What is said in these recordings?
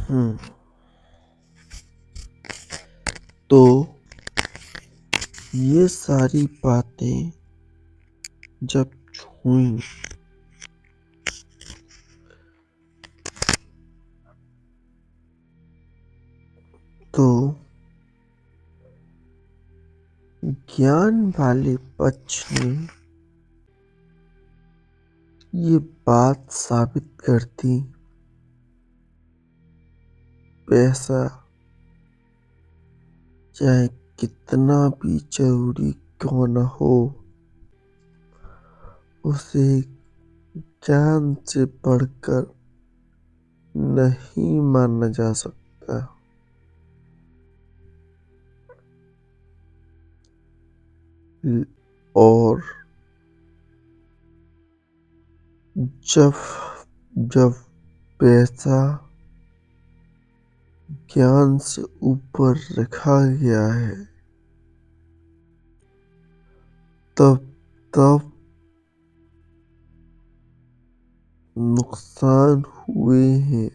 हम्म। तो ये सारी बातें जब हुई तो ज्ञान वाले पक्ष ने ये बात साबित कर दी, पैसा चाहे कितना भी जरूरी क्यों न हो, उसे ज्ञान से बढ़कर नहीं माना जा सकता। और जब जब पैसा ज्ञान से ऊपर रखा गया है, तब तब नुकसान हुए हैं।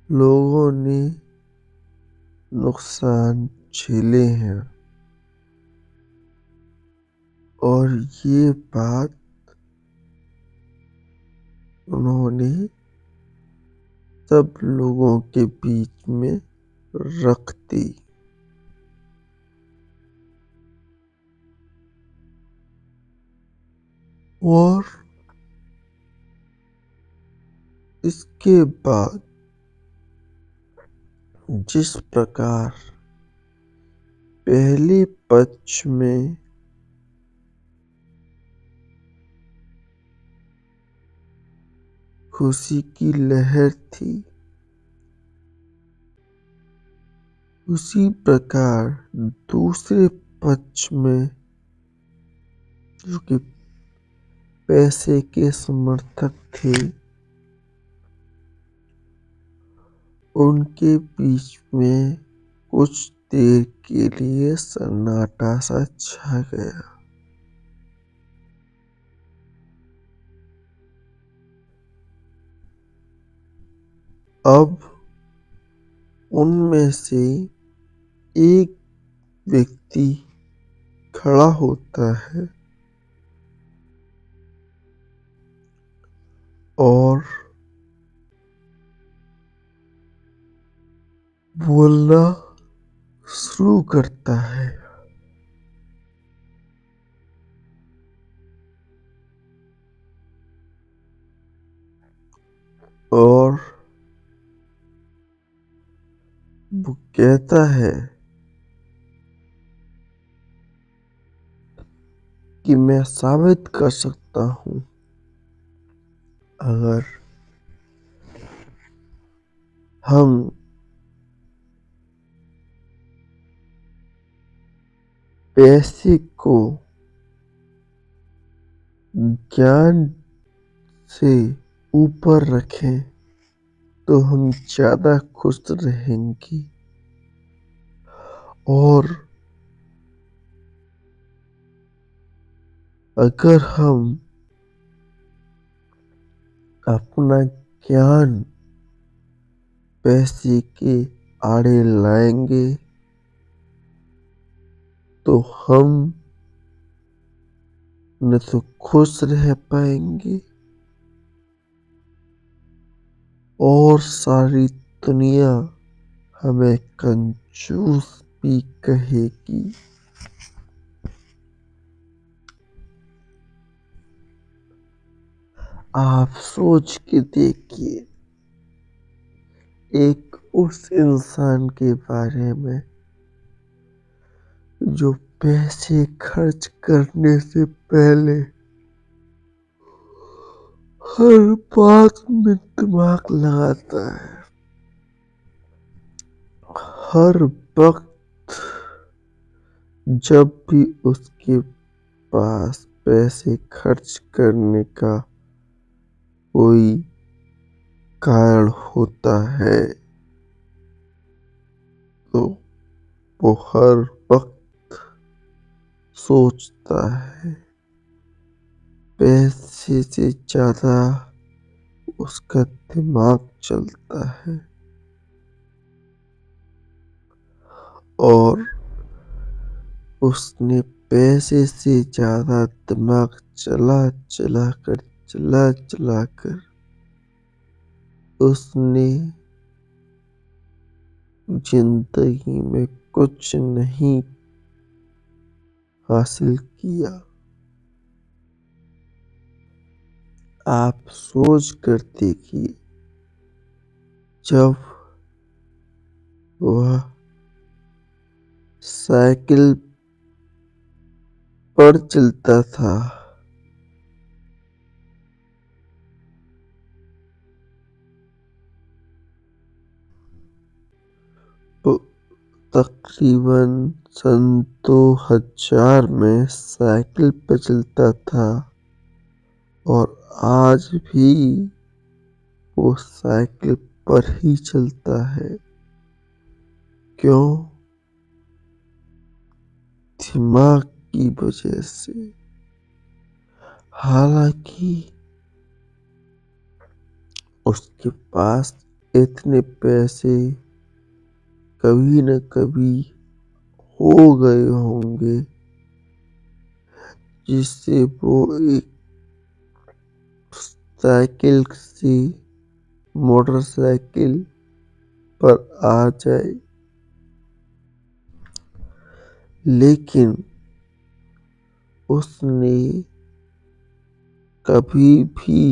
लोगों ने नुकसान झेले हैं और ये बात उन्होंने सब लोगों के बीच में रख दी। और इसके बाद जिस प्रकार पहले पक्ष में खुशी की लहर थी, उसी प्रकार दूसरे पक्ष में जो कि पैसे के समर्थक थे, उनके बीच में कुछ देर के लिए सन्नाटा सा छा गया। अब उनमें से एक व्यक्ति खड़ा होता है और बोलना शुरू करता है। और वो कहता है कि मैं साबित कर सकता हूं, अगर हम पैसे को ज्ञान से ऊपर रखें तो हम ज्यादा खुश रहेंगे। और अगर हम अपना ज्ञान पैसे के आड़े लाएंगे तो हम न तो खुश रह पाएंगे और सारी दुनिया हमें कंजूस भी कहेगी। आप सोच के देखिए, एक उस इंसान के बारे में जो पैसे खर्च करने से पहले हर बात में दिमाग लगाता है, हर वक्त जब भी उसके पास पैसे खर्च करने का कोई कारण होता है तो वो हर वक्त सोचता है, पैसे से ज्यादा उसका दिमाग चलता है और उसने पैसे से ज़्यादा दिमाग चला कर उसने जिंदगी में कुछ नहीं हासिल किया। आप सोच कर देखिए, जब वह साइकिल पर चलता था तो तकरीबन सन 2000 में साइकिल पर चलता था और आज भी वो साइकिल पर ही चलता है। क्यों? दिमाग की वजह से। हालांकि उसके पास इतने पैसे कभी न कभी हो गए होंगे जिससे वो एक साइकिल से मोटरसाइकिल पर आ जाए, लेकिन उसने कभी भी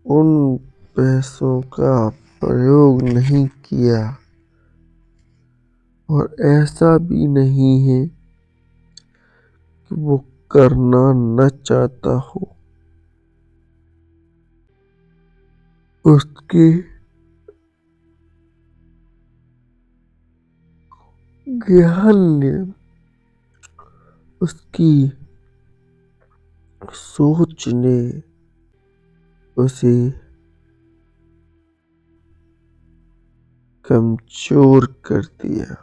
उन पैसों का प्रयोग नहीं किया और ऐसा भी नहीं है कि वो करना न चाहता हो। उसके ज्ञान ने, उसकी सोच ने उसे कमजोर कर दिया।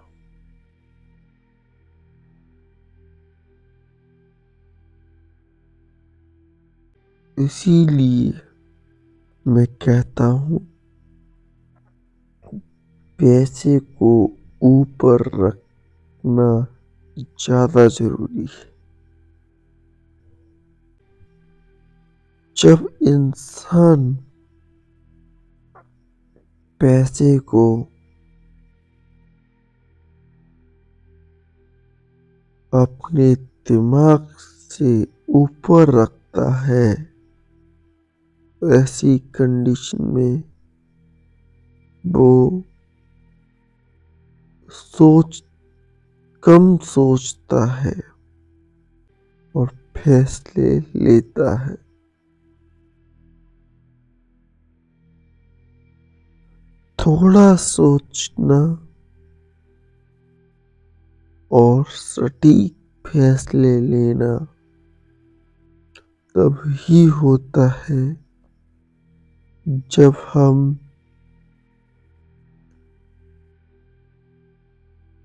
इसीलिए मैं कहता हूँ, पैसे को ऊपर रखना ज्यादा जरूरी है। जब इंसान पैसे को अपने दिमाग से ऊपर रखता है, ऐसी कंडीशन में वो कम सोचता है और फैसले लेता है। थोड़ा सोचना और सटीक फैसले लेना तभी होता है जब हम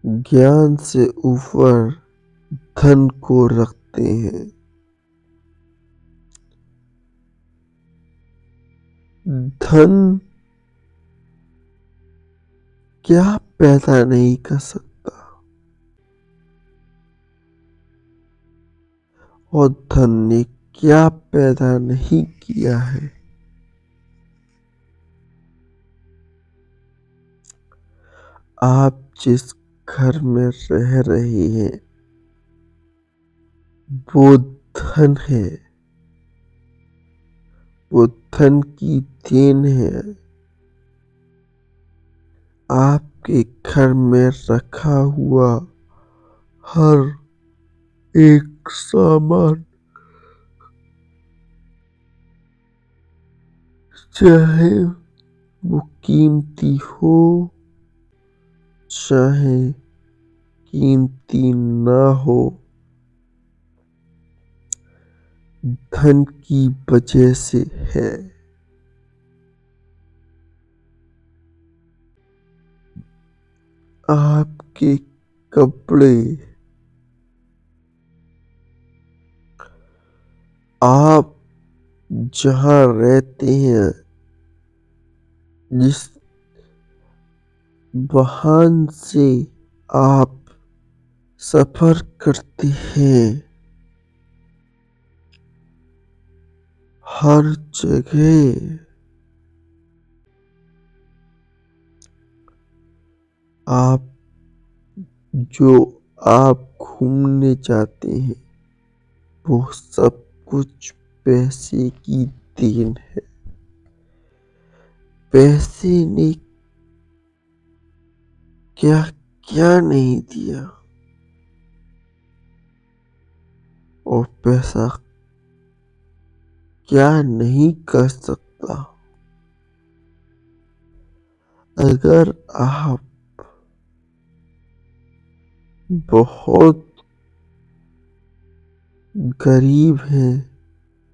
ज्ञान से ऊपर धन को रखते हैं। धन क्या पैदा नहीं कर सकता और धन ने क्या पैदा नहीं किया है। आप जिस घर में रह रहे हैं वो धन है, वो धन की देन है। आपके घर में रखा हुआ हर एक सामान, चाहे वो कीमती हो चाहे कीमती ना हो, धन की वजह से है। आपके कपड़े, आप जहाँ रहते हैं जिस वाहन से आप सफर करते हैं, हर जगह आप जो आप घूमने जाते हैं, वो सब कुछ पैसे की देन है। पैसे ने क्या क्या नहीं दिया, और पैसा क्या नहीं कर सकता। अगर आप बहुत गरीब हैं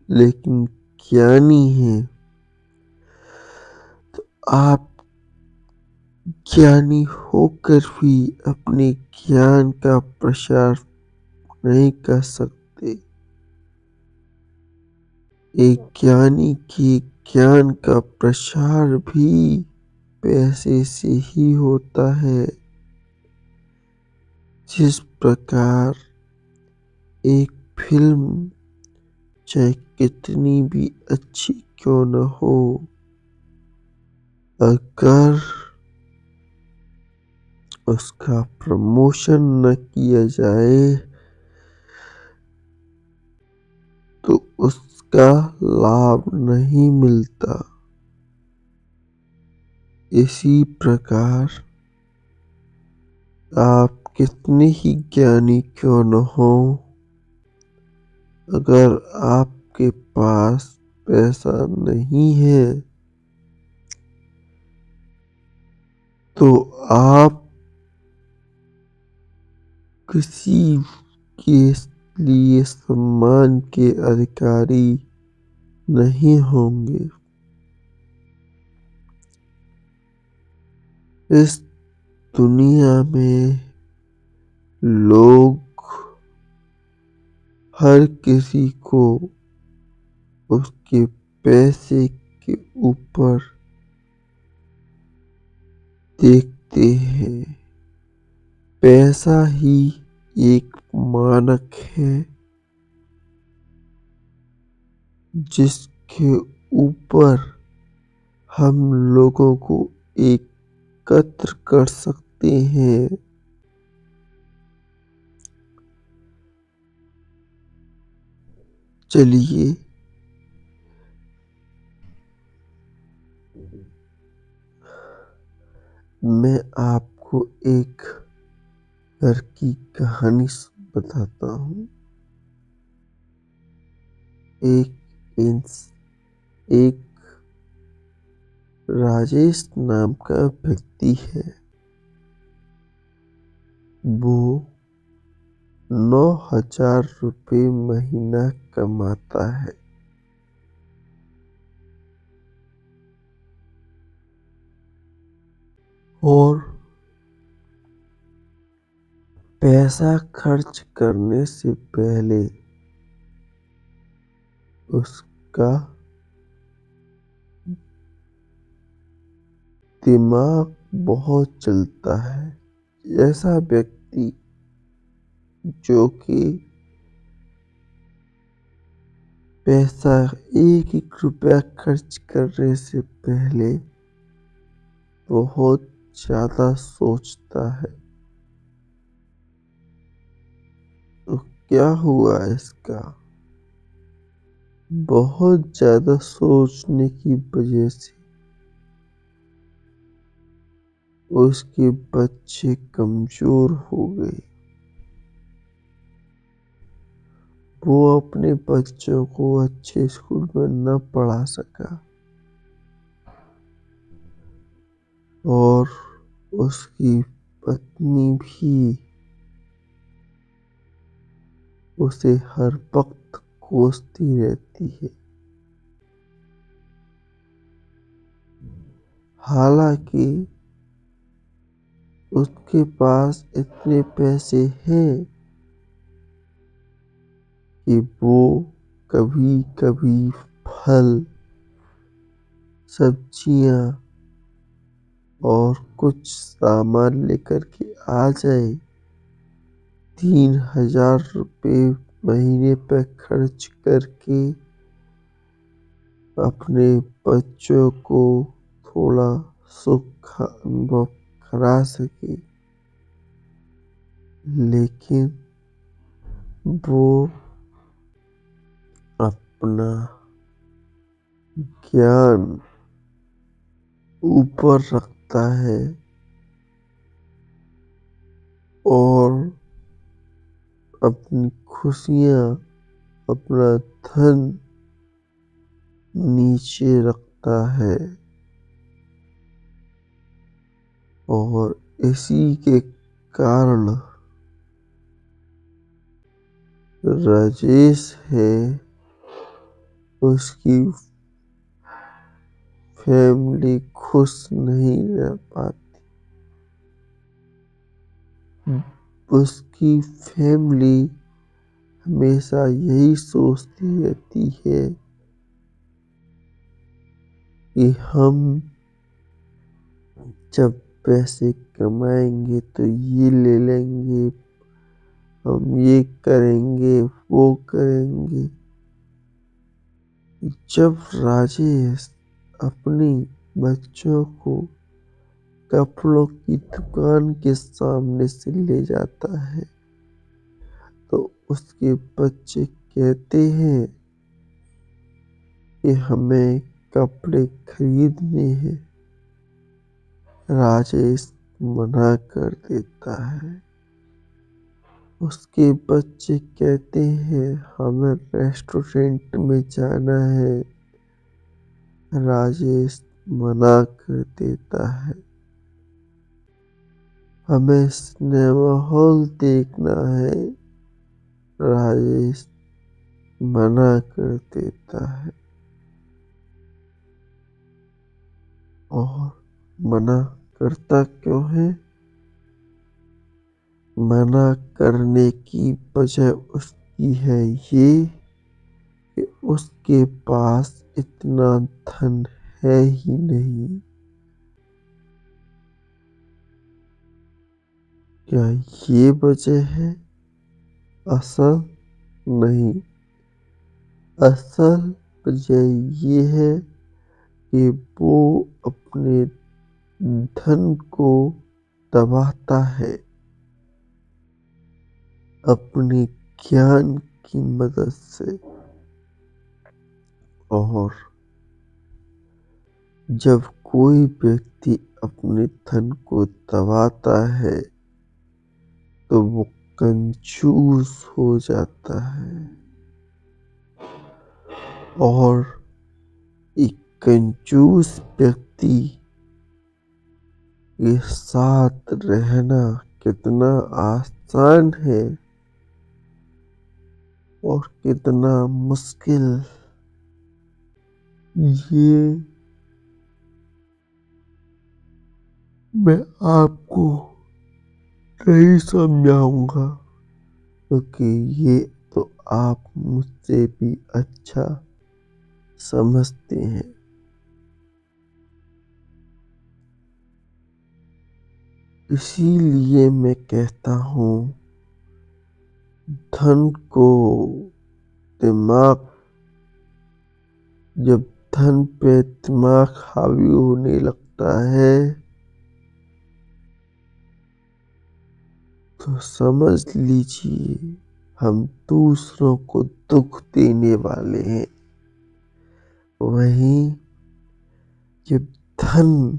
लेकिन ज्ञानी हैं, आप ज्ञानी होकर भी अपने ज्ञान का प्रसार नहीं कर सकते। एक ज्ञानी के ज्ञान का प्रसार भी पैसे से ही होता है। जिस प्रकार एक फिल्म चाहे कितनी भी अच्छी क्यों न हो, अगर उसका प्रमोशन न किया जाए तो उसका लाभ नहीं मिलता। इसी प्रकार आप कितने ही ज्ञानी क्यों न हो, अगर आपके पास पैसा नहीं है तो आप किसी के लिए सम्मान के अधिकारी नहीं होंगे। इस दुनिया में लोग हर किसी को उसके पैसे के ऊपर देखते हैं। पैसा ही एक मानक है जिसके ऊपर हम लोगों को एकत्र कर सकते हैं। चलिए मैं आपको एक घर की कहानी बताता हूँ। एक राजेश नाम का व्यक्ति है। वो 9,000 रुपये महीना कमाता है और पैसा खर्च करने से पहले उसका दिमाग बहुत चलता है। ऐसा व्यक्ति जो कि पैसा एक एक रुपया खर्च करने से पहले बहुत ज्यादा सोचता है। तो क्या हुआ इसका? बहुत ज्यादा सोचने की वजह से उसके बच्चे कमजोर हो गए। वो अपने बच्चों को अच्छे स्कूल में न पढ़ा सका और उसकी पत्नी भी उसे हर वक्त कोसती रहती है। हालांकि उसके पास इतने पैसे हैं कि वो कभी कभी फल, सब्जियां और कुछ सामान लेकर के आ जाए। 3,000 रुपये महीने पर खर्च करके अपने बच्चों को थोड़ा सुख का अनुभव करा सके, लेकिन वो अपना ज्ञान ऊपर रखता है और अपनी खुशियाँ, अपना धन नीचे रखता है। और इसी के कारण राजेश है, उसकी फैमिली खुश नहीं रह पाती। उसकी फैमिली हमेशा यही सोचती रहती है कि हम जब पैसे कमाएंगे तो ये ले लेंगे, हम ये करेंगे, वो करेंगे। जब राजेश अपने बच्चों को कपड़ों की दुकान के सामने से ले जाता है तो उसके बच्चे कहते हैं कि हमें कपड़े खरीदने हैं। राजेश मना कर देता है। उसके बच्चे कहते हैं हमें रेस्टोरेंट में जाना है। राजेश मना कर देता है। हमें सिनेमा हॉल देखना है। राजेश मना कर देता है। और मना करता क्यों है? मना करने की वजह उसकी है ये कि उसके पास इतना धन है ही नहीं। क्या ये वजह है? असल नहीं। असल वजह ये है कि वो अपने धन को दबाता है अपने ज्ञान की मदद से। और जब कोई व्यक्ति अपने धन को दबाता है तो वो कंजूस हो जाता है। और एक कंजूस व्यक्ति के साथ रहना कितना आसान है और कितना मुश्किल, ये मैं आपको नहीं समझाऊंगा, क्योंकि ये तो आप मुझसे भी अच्छा समझते हैं। इसीलिए मैं कहता हूँ धन को दिमाग, जब धन पे दिमाग हावी होने लगता है तो समझ लीजिए हम दूसरों को दुख देने वाले हैं। वहीं जब धन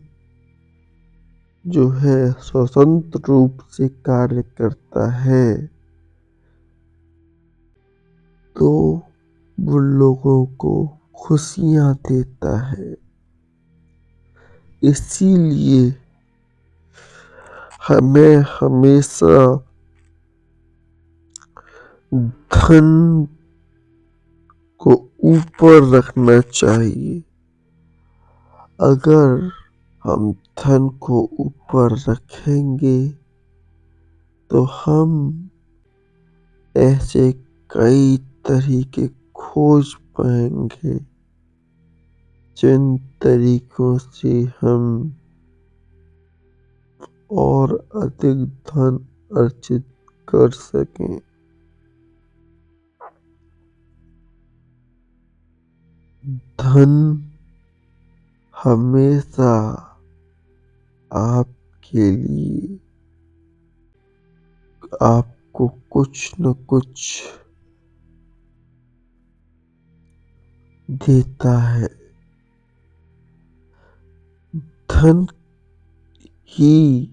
जो है स्वतंत्र रूप से कार्य करता है तो वो लोगों को खुशियां देता है। इसीलिए हमें हमेशा धन को ऊपर रखना चाहिए। अगर हम धन को ऊपर रखेंगे तो हम ऐसे कई तरीके खोज पाएंगे जिन तरीकों से हम और अधिक धन अर्जित कर सकें। धन हमेशा आपके लिए आपको कुछ न कुछ देता है। धन ही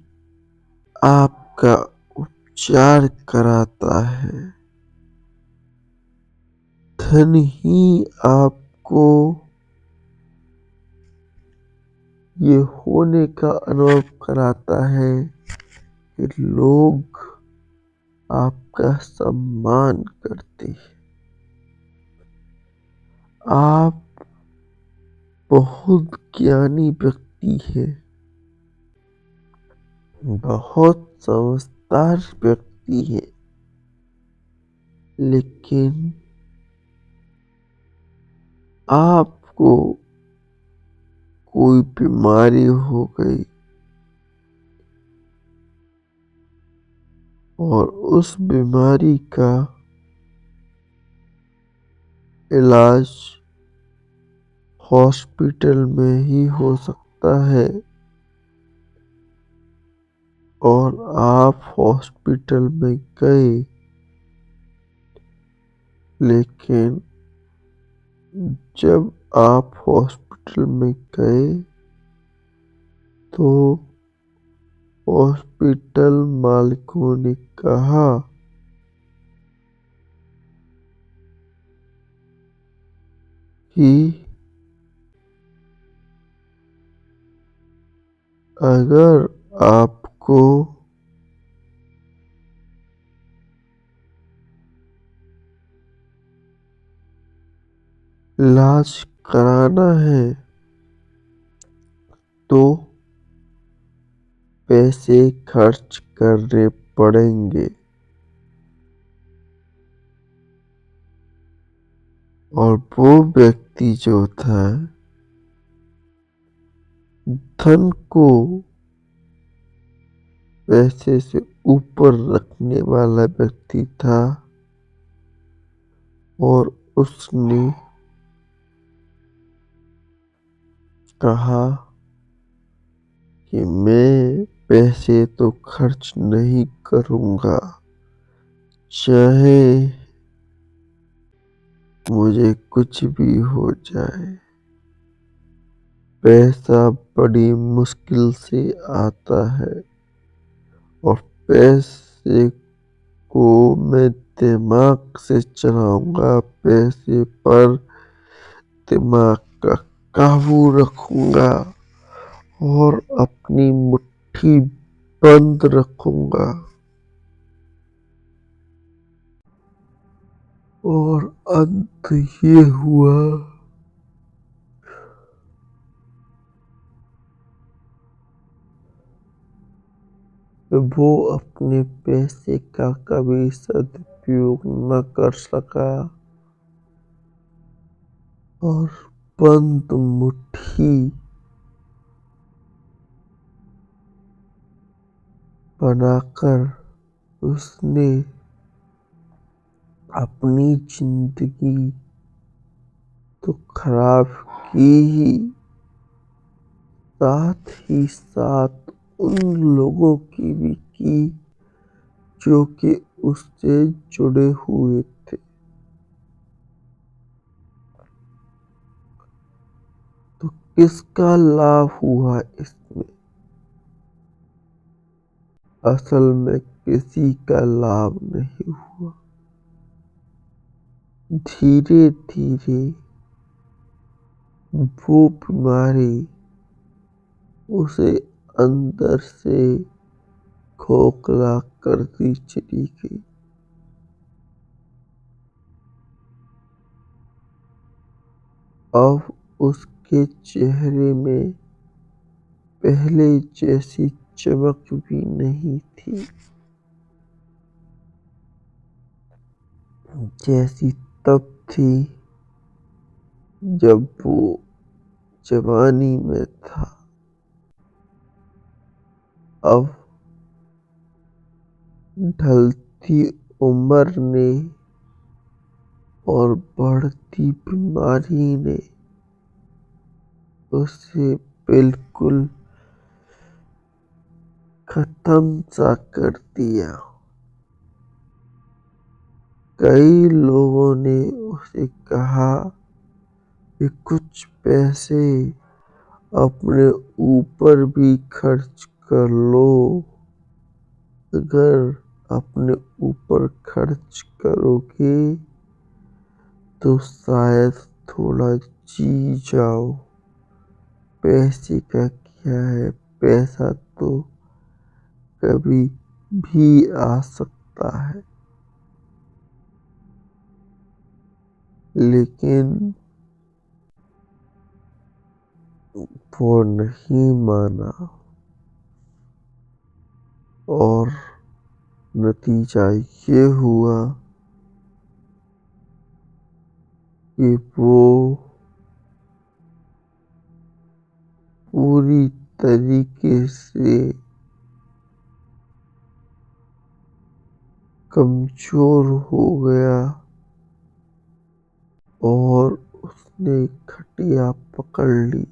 आपका उपचार कराता है। धन ही आपको ये होने का अनुभव कराता है कि लोग आपका सम्मान करते हैं। आप बहुत ज्ञानी व्यक्ति हैं, बहुत समझदार व्यक्ति है, लेकिन आपको कोई बीमारी हो गई और उस बीमारी का इलाज हॉस्पिटल में ही हो सकता है और आप हॉस्पिटल में गए, लेकिन जब आप हॉस्पिटल में गए तो हॉस्पिटल मालिकों ने कहा कि अगर आपको इलाज कराना है तो पैसे खर्च करने पड़ेंगे। और वो व्यक्ति जो था, धन को पैसे से ऊपर रखने वाला व्यक्ति था और उसने कहा कि मैं पैसे तो खर्च नहीं करूंगा, चाहे मुझे कुछ भी हो जाए। पैसा बड़ी मुश्किल से आता है और पैसे को मैं दिमाग से चलाऊंगा, पैसे पर दिमाग का काबू रखूंगा और अपनी मुट्ठी बंद रखूंगा। और अंत ये हुआ वो अपने पैसे का कभी सदुपयोग न कर सका और बंद मुट्ठी बनाकर उसने अपनी जिंदगी तो खराब की ही, साथ ही साथ उन लोगों की भी की जो कि उससे जुड़े हुए थे। तो किसका लाभ हुआ इसमें? असल में किसी का लाभ नहीं हुआ। धीरे धीरे वो बीमारी उसे अंदर से खोखला करती चली गई। अब उसके चेहरे में पहले जैसी चमक भी नहीं थी, जैसी तब थी जब वो जवानी में था। अब ढलती उम्र ने और बढ़ती बीमारी ने उसे बिल्कुल खत्म सा कर दिया। कई लोगों ने उसे कहा कि कुछ पैसे अपने ऊपर भी खर्च कर लो। अगर अपने ऊपर खर्च करोगे तो शायद थोड़ा जी जाओ। पैसे का क्या है, पैसा तो कभी भी आ सकता है। लेकिन वो नहीं माना और नतीजा ये हुआ कि वो पूरी तरीके से कमजोर हो गया और उसने खटिया पकड़ ली।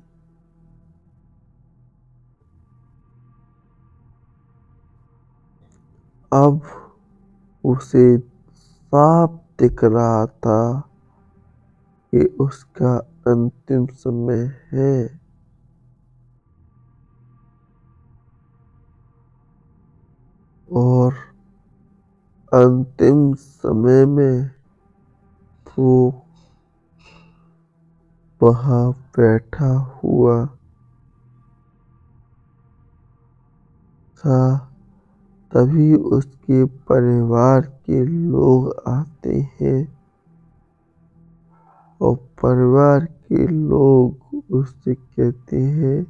अब उसे साफ दिख रहा था कि उसका अंतिम समय है और अंतिम समय में वो वहाँ बैठा हुआ था। तभी उसके परिवार के लोग आते हैं और परिवार के लोग उससे कहते हैं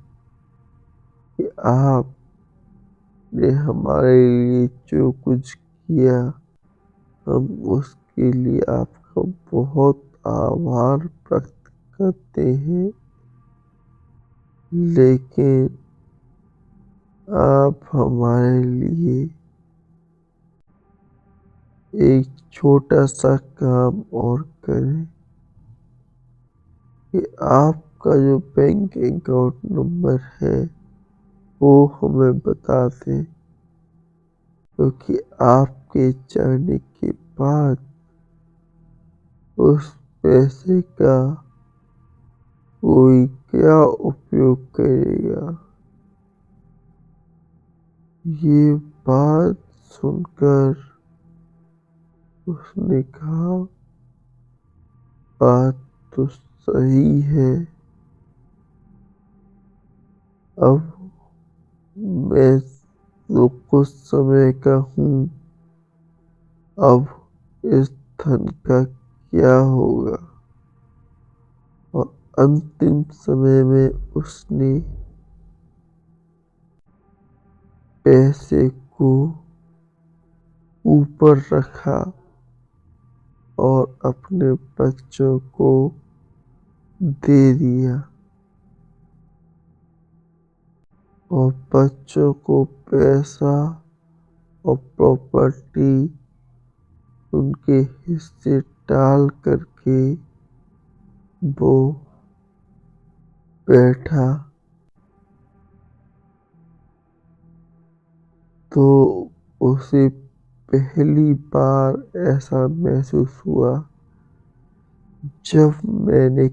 कि आपने हमारे लिए जो कुछ किया, हम उसके लिए आपका बहुत आभार व्यक्त करते हैं। लेकिन आप हमारे लिए एक छोटा सा काम और करें कि आपका जो बैंक अकाउंट नंबर है वो हमें बता दें, क्योंकि आपके जाने के बाद उस पैसे का कोई क्या उपयोग करेगा। ये बात सुनकर उसने कहा, बात तो सही है। अब मैं तो कुछ समय का हूँ, अब इस धन का क्या होगा। और अंतिम समय में उसने पैसे को ऊपर रखा और अपने बच्चों को दे दिया और बच्चों को पैसा और प्रॉपर्टी उनके हिस्से डाल करके वो बैठा। तो उसे पहली बार ऐसा महसूस हुआ, जब मैंने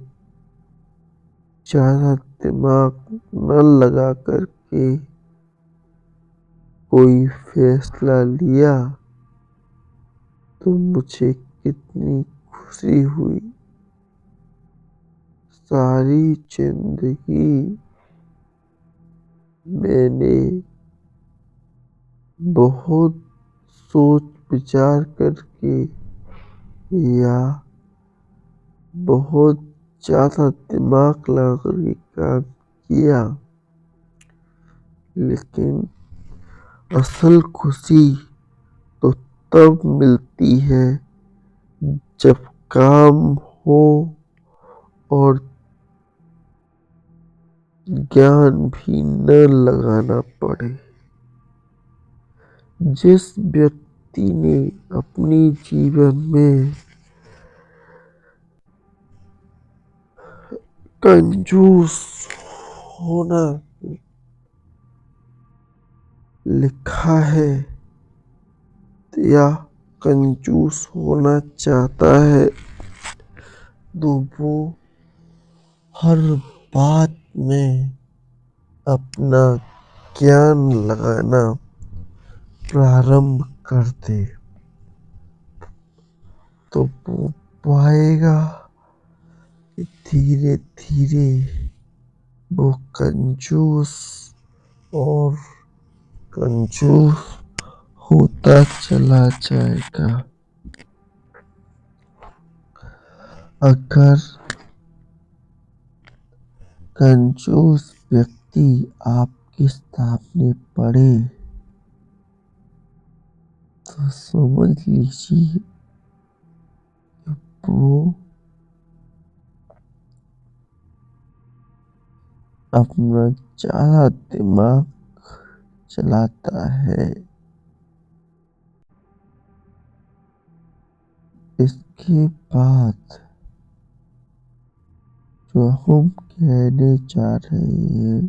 ज़्यादा दिमाग न लगा करके कोई फैसला लिया तो मुझे कितनी खुशी हुई। सारी जिंदगी मैंने बहुत सोच विचार करके या बहुत ज़्यादा दिमाग लगा करके काम किया, लेकिन असल खुशी तो तब मिलती है जब काम हो और ज्ञान भी न लगाना पड़े। जिस व्यक्ति व्यक्ति ने अपने जीवन में कंजूस होना लिखा है या कंजूस होना चाहता है, तो वो हर बात में अपना ज्ञान लगाना प्रारंभ कर दे, तो वो पाएगा कि धीरे धीरे वो कंजूस और कंजूस होता चला जाएगा। अगर कंजूस व्यक्ति आपके सामने पड़े तो समझ लीजिए वो अपना ज्यादा दिमाग चलाता है। इसके बाद जो हम कहने जा रहे हैं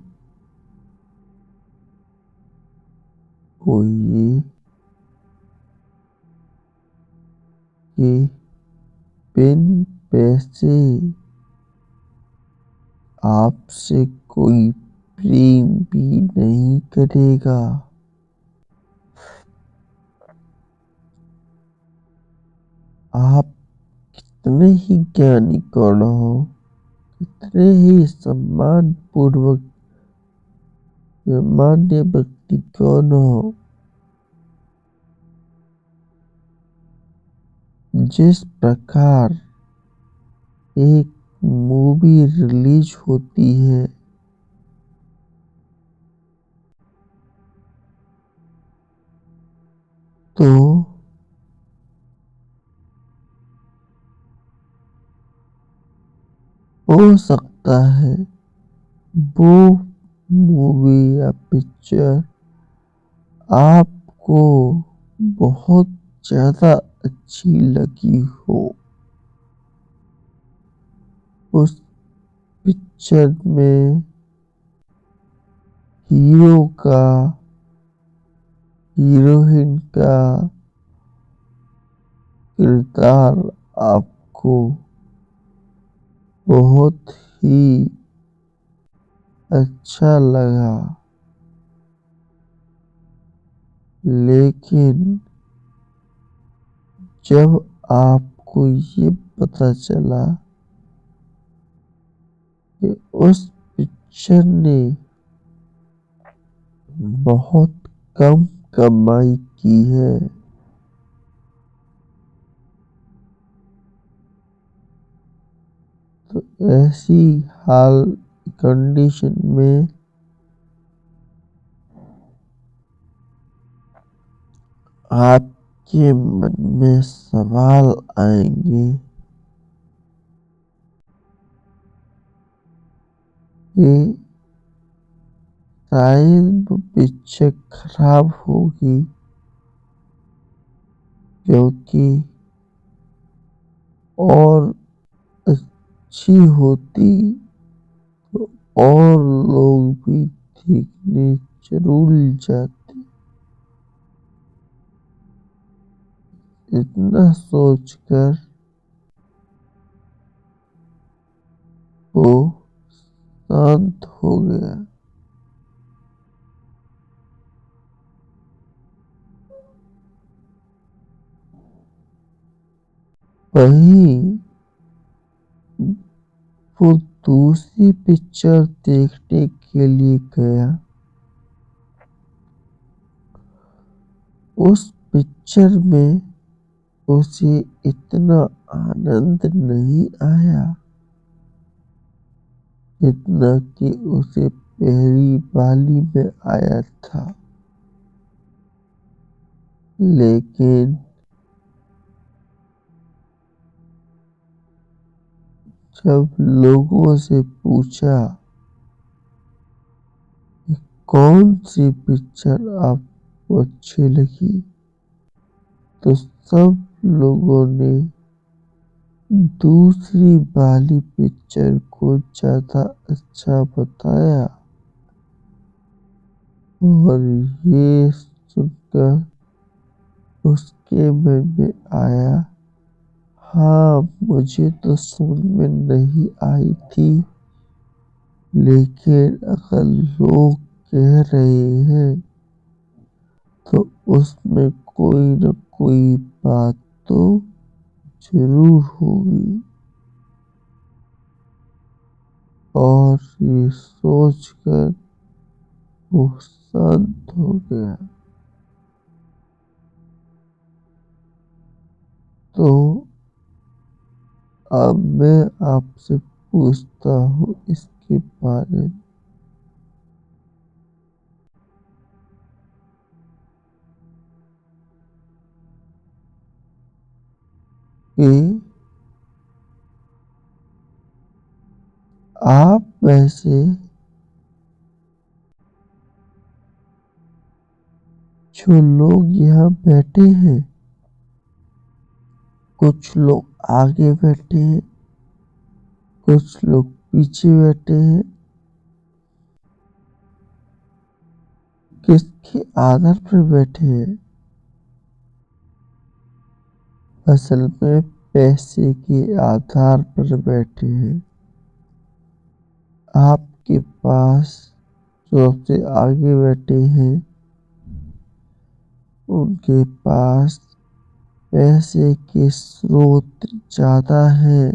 वो ये कि बिन पैसे आपसे कोई प्रेम भी नहीं करेगा। आप कितने ही ज्ञानी क्यों न हो, कितने ही सम्मान्य व्यक्ति क्यों न हो, जिस प्रकार एक मूवी रिलीज होती है तो हो सकता है वो मूवी या पिक्चर आपको बहुत ज्यादा अच्छी लगी हो। उस पिक्चर में हीरो का, हीरोइन का किरदार आपको बहुत ही अच्छा लगा, लेकिन जब आपको ये पता चला कि उस पिक्चर ने बहुत कम कमाई की है, तो ऐसी हाल कंडीशन में आपके मन में सवाल आएंगे कि शायद वो पिक्चर खराब होगी क्योंकि और अच्छी होती तो और लोग भी देखने जरूर जाते। इतना सोचकर वो शांत हो गया। वहीं वो दूसरी पिक्चर देखने के लिए गया। उस पिक्चर में उसे इतना आनंद नहीं आया जितना कि उसे पहली वाली में आया था। लेकिन जब लोगों से पूछा कौन सी पिक्चर आपको अच्छी लगी, तो सब लोगों ने दूसरी वाली पिक्चर को ज्यादा अच्छा बताया और ये सुनकर उसके मन में आया, हाँ मुझे तो समझ में नहीं आई थी, लेकिन अगर लोग कह रहे हैं तो उसमें कोई न कोई बात तो जरूर होगी। और ये सोचकर वो शांत हो गया। तो अब मैं आपसे पूछता हूँ इसके बारे में कि आप वैसे जो लोग यहाँ बैठे हैं, कुछ लोग आगे बैठे हैं, कुछ लोग पीछे बैठे हैं, किसके आधार पर बैठे हैं? असल में पैसे के आधार पर बैठे हैं। आपके पास जो सबसे आगे बैठे हैं उनके पास पैसे के स्रोत ज्यादा हैं।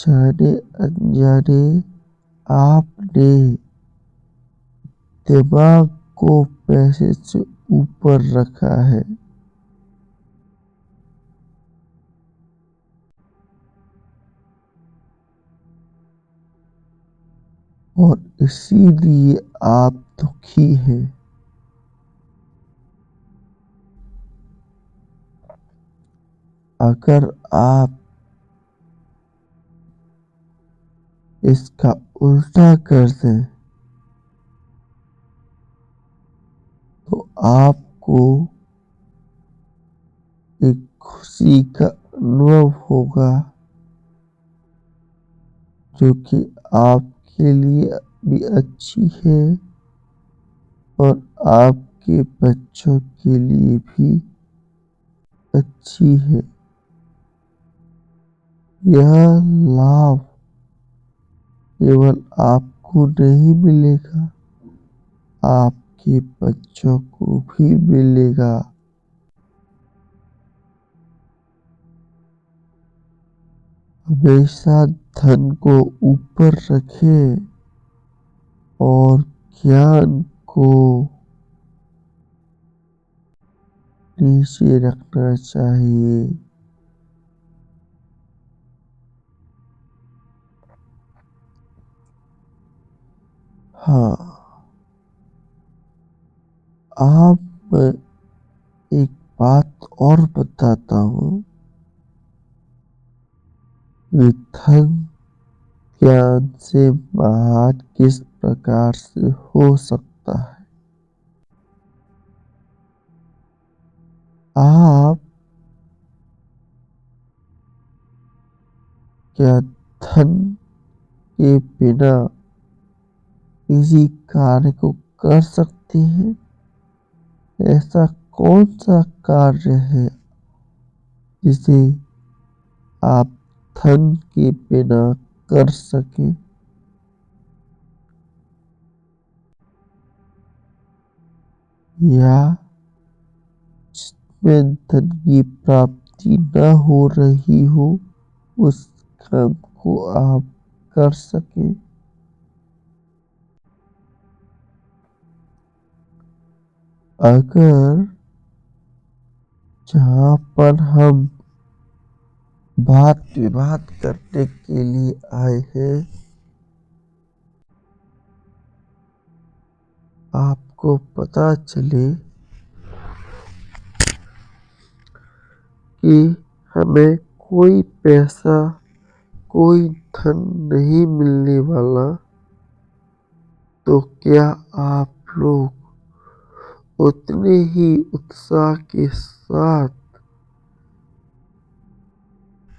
जाने अनजाने आपने दिमाग को पैसे से ऊपर रखा है और इसीलिए आप दुखी हैं। अगर आप इसका उल्टा कर दें तो आपको एक खुशी का अनुभव होगा जो कि आपके लिए भी अच्छी है और आपके बच्चों के लिए भी अच्छी है। यह लाभ केवल आपको नहीं मिलेगा, आपके बच्चों को भी मिलेगा। हमेशा धन को ऊपर रखें और ज्ञान को नीचे रखना चाहिए। हाँ, आप मैं एक बात और बताता हूँ। धन ज्ञान से महान किस प्रकार से हो सकता है? आप क्या धन के बिना किसी कार्य को कर सकते हैं? ऐसा कौन सा कार्य है जिसे आप धन के बिना कर सकें? या जिसमें धन की प्राप्ति न हो रही हो उस काम को आप कर सकें? अगर जहाँ पर हम बात विवाद करने के लिए आए हैं, आपको पता चले कि हमें कोई पैसा, कोई धन नहीं मिलने वाला, तो क्या आप लोग उतने ही उत्साह के साथ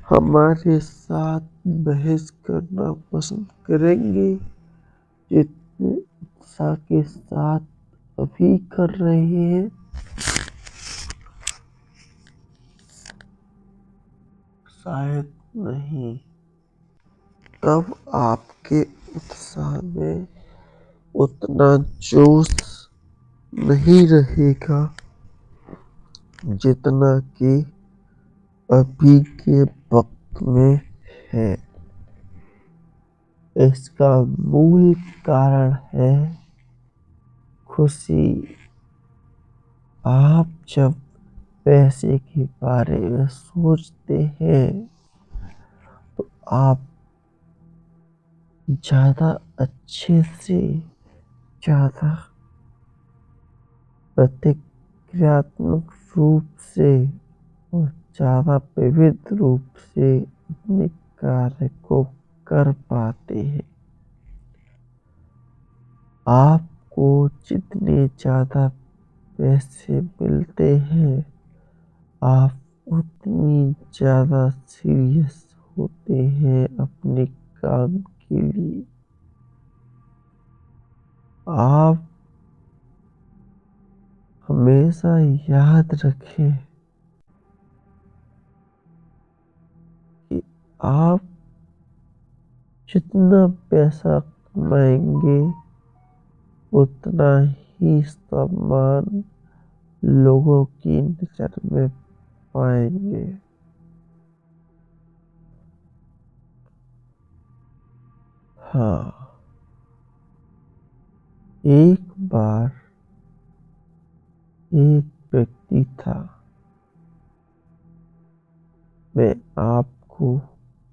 हमारे साथ बहस करना पसंद करेंगे, जितने उत्साह के साथ अभी कर रहे हैं। शायद नहीं। तब आपके उत्साह में उतना जोश नहीं रहेगा जितना कि अभी के वक्त में है। इसका मूल कारण है खुशी। आप जब पैसे के बारे में सोचते हैं तो आप ज़्यादा अच्छे से ज़्यादा प्रतिक्रियात्मक रूप से और ज़्यादा विविध रूप से अपने कार्य को कर पाते हैं। आपको जितने ज़्यादा पैसे मिलते हैं, आप उतनी ज़्यादा सीरियस होते हैं अपने काम के लिए। आप हमेशा याद रखें कि आप जितना पैसा कमाएंगे उतना ही सम्मान लोगों की नज़र में पाएंगे। हाँ, एक बार एक व्यक्ति था। मैं आपको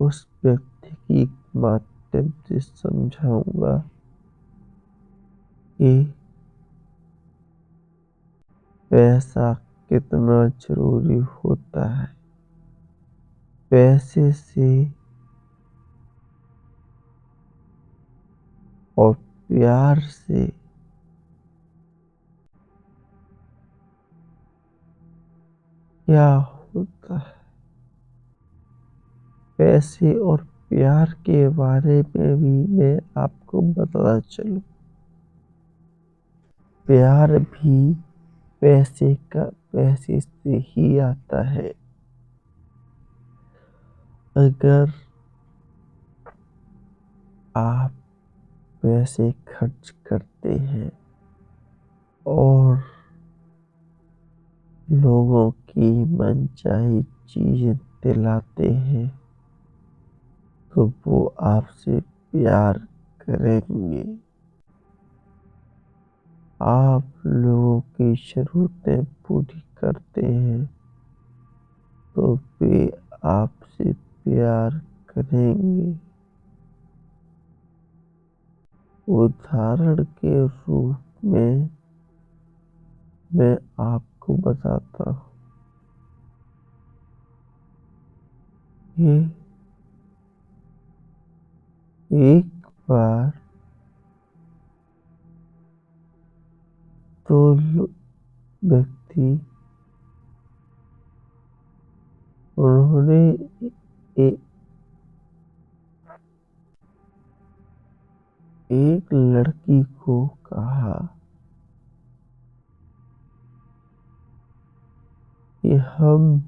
उस व्यक्ति की माध्यम से समझाऊंगा कि पैसा कितना जरूरी होता है। पैसे से और प्यार से क्या होता है। पैसे और प्यार के बारे में भी मैं आपको बताता चलूं। प्यार भी पैसे से ही आता है। अगर आप पैसे खर्च करते हैं और लोगों की मनचाही चीजें दिलाते हैं तो वो आपसे प्यार करेंगे। आप लोगों की जरूरतें पूरी करते हैं तो वे आपसे प्यार करेंगे। उदाहरण के रूप में मैं आपको बताता हूँ कि एक बार दो व्यक्ति उन्होंने ए, एक लड़की को कहा कि हम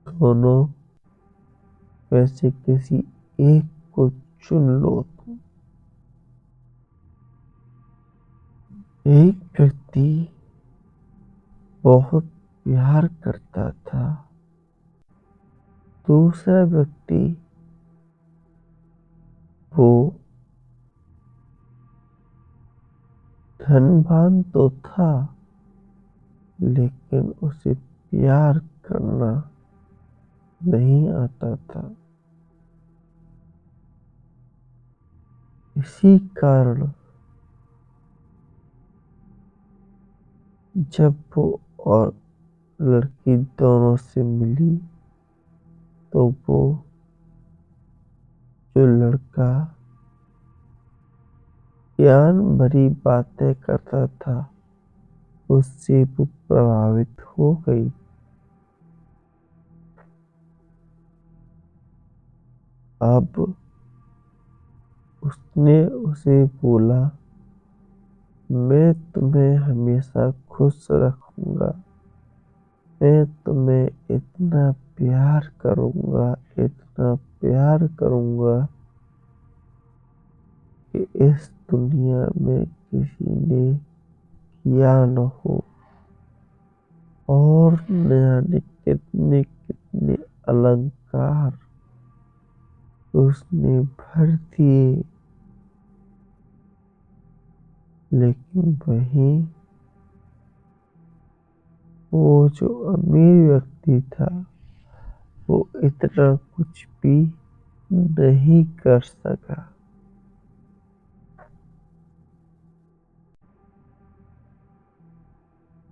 दोनों पैसे किसी एक को चुन लो। एक व्यक्ति बहुत प्यार करता था। दूसरा व्यक्ति वो धनवान तो था लेकिन उसे प्यार करना नहीं आता था। इसी कारण जब वो और लड़की दोनों से मिली तो वो जो लड़का ज्ञान भरी बातें करता था, उससे वो प्रभावित हो गई। अब उसने उसे बोला, मैं तुम्हें हमेशा खुश रखूंगा। मैं तुम्हें इतना प्यार करूंगा, इतना प्यार करूंगा कि इस दुनिया में किसी ने किया न हो। और न जाने कितने कितने अलंकार उसने भर दिए, लेकिन वहीं वो जो अमीर व्यक्ति था, वो इतना कुछ भी नहीं कर सका।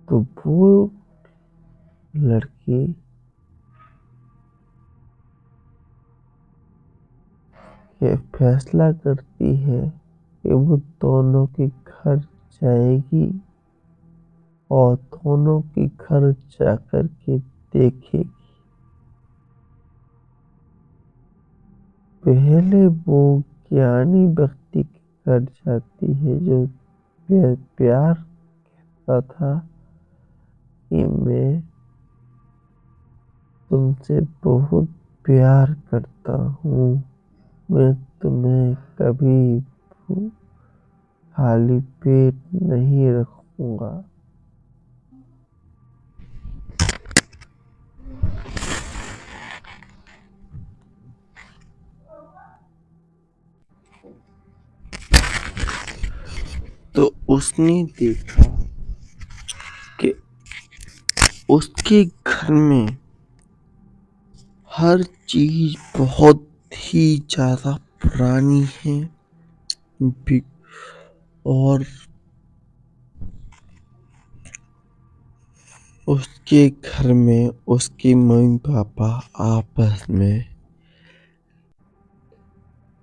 तो वो लड़की ये फैसला करती है कि वो दोनों के घर जाएगी और दोनों के घर जाकर के देखेगी। पहले वो ज्ञानी व्यक्ति के घर जाती है जो प्यार करता था कि मैं तुमसे बहुत प्यार करता हूँ, मैं तुम्हें कभी खाली पेट नहीं रखूंगा। तो उसने देखा कि उसके घर में हर चीज बहुत ही ज्यादा पुरानी है और उसके घर में उसके मम्मी पापा आपस में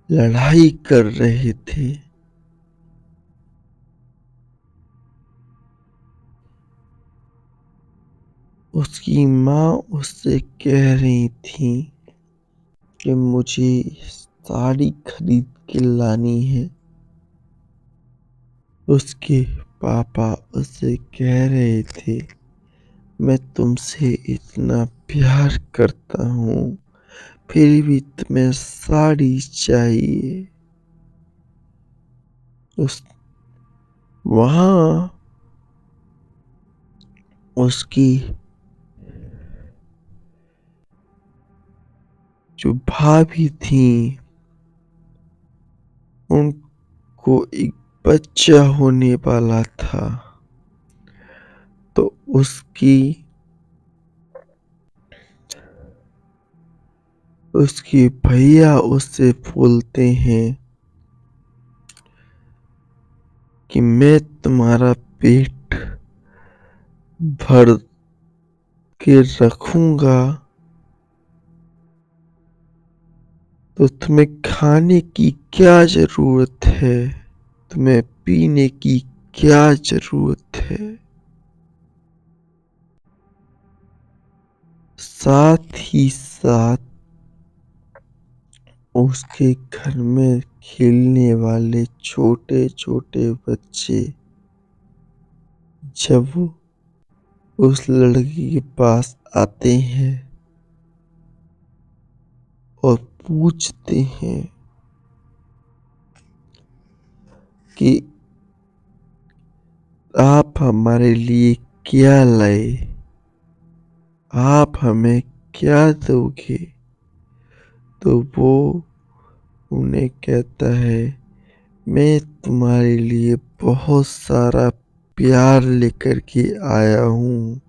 लड़ाई कर रहे थे। उसकी माँ उससे कह रही थी कि मुझे साड़ी खरीद के लानी है। उसके पापा उससे कह रहे थे, मैं तुमसे इतना प्यार करता हूँ, फिर भी तुम्हें साड़ी चाहिए। उस वहाँ उसकी जो भाभी थी, उनको एक बच्चा होने वाला था। तो उसके भैया उससे बोलते हैं कि मैं तुम्हारा पेट भर के रखूंगा, तो तुम्हें खाने की क्या जरूरत है, तुम्हें पीने की क्या जरूरत है। साथ ही साथ उसके घर में खेलने वाले छोटे छोटे बच्चे जब उस लड़की के पास आते हैं और पूछते हैं कि आप हमारे लिए क्या लाए, आप हमें क्या दोगे, तो वो उन्हें कहता है, मैं तुम्हारे लिए बहुत सारा प्यार लेकर के आया हूँ,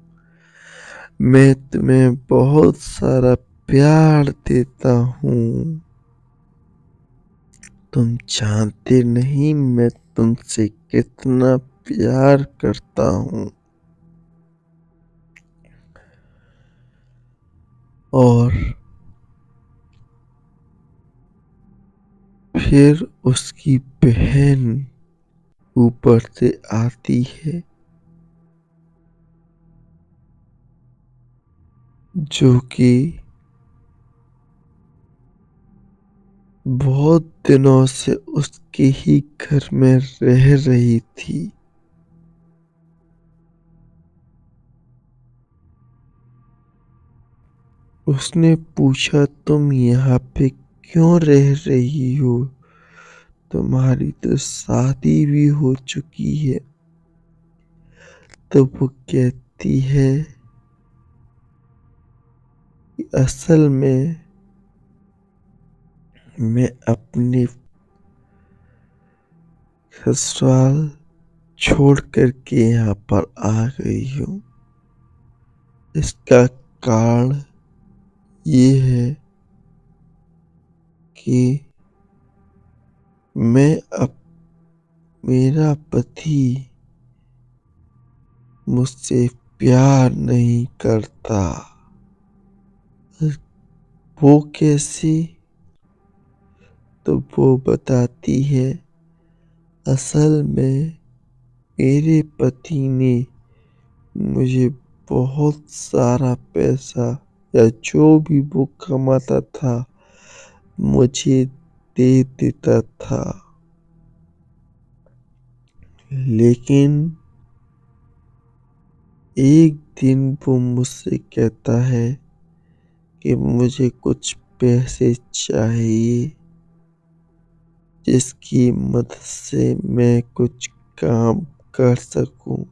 मैं तुम्हें बहुत सारा प्यार देता हूँ। तुम जानते नहीं मैं तुमसे कितना प्यार करता हूँ। और फिर उसकी बहन ऊपर से आती है, जो कि बहुत दिनों से उसके ही घर में रह रही थी। उसने पूछा, तुम यहाँ पे क्यों रह रही हो? तुम्हारी तो शादी भी हो चुकी है। तो वो कहती है कि असल में मैं अपने ससुराल छोड़ कर के यहाँ पर आ गई हूँ। इसका कारण ये है कि मैं अब मेरा पति मुझसे प्यार नहीं करता। वो कैसे? तो वो बताती है, असल में मेरे पति ने मुझे बहुत सारा पैसा या जो भी वो कमाता था मुझे दे देता था। लेकिन एक दिन वो मुझसे कहता है कि मुझे कुछ पैसे चाहिए, जिसकी मदद से मैं कुछ काम कर सकूं।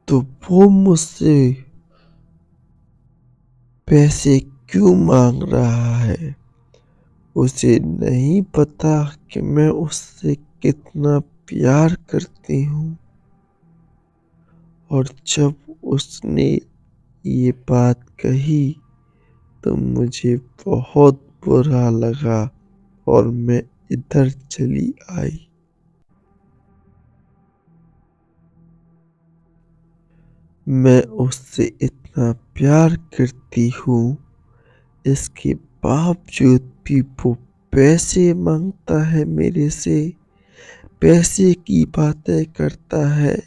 तो वो मुझसे पैसे क्यों मांग रहा है? उसे नहीं पता कि मैं उससे कितना प्यार करती हूँ। और जब उसने ये बात कही तो मुझे बहुत बुरा लगा और मैं इधर चली आई। मैं उससे इतना प्यार करती हूँ, इसके बावजूद भी वो पैसे मांगता है मेरे से, पैसे की बातें करता है।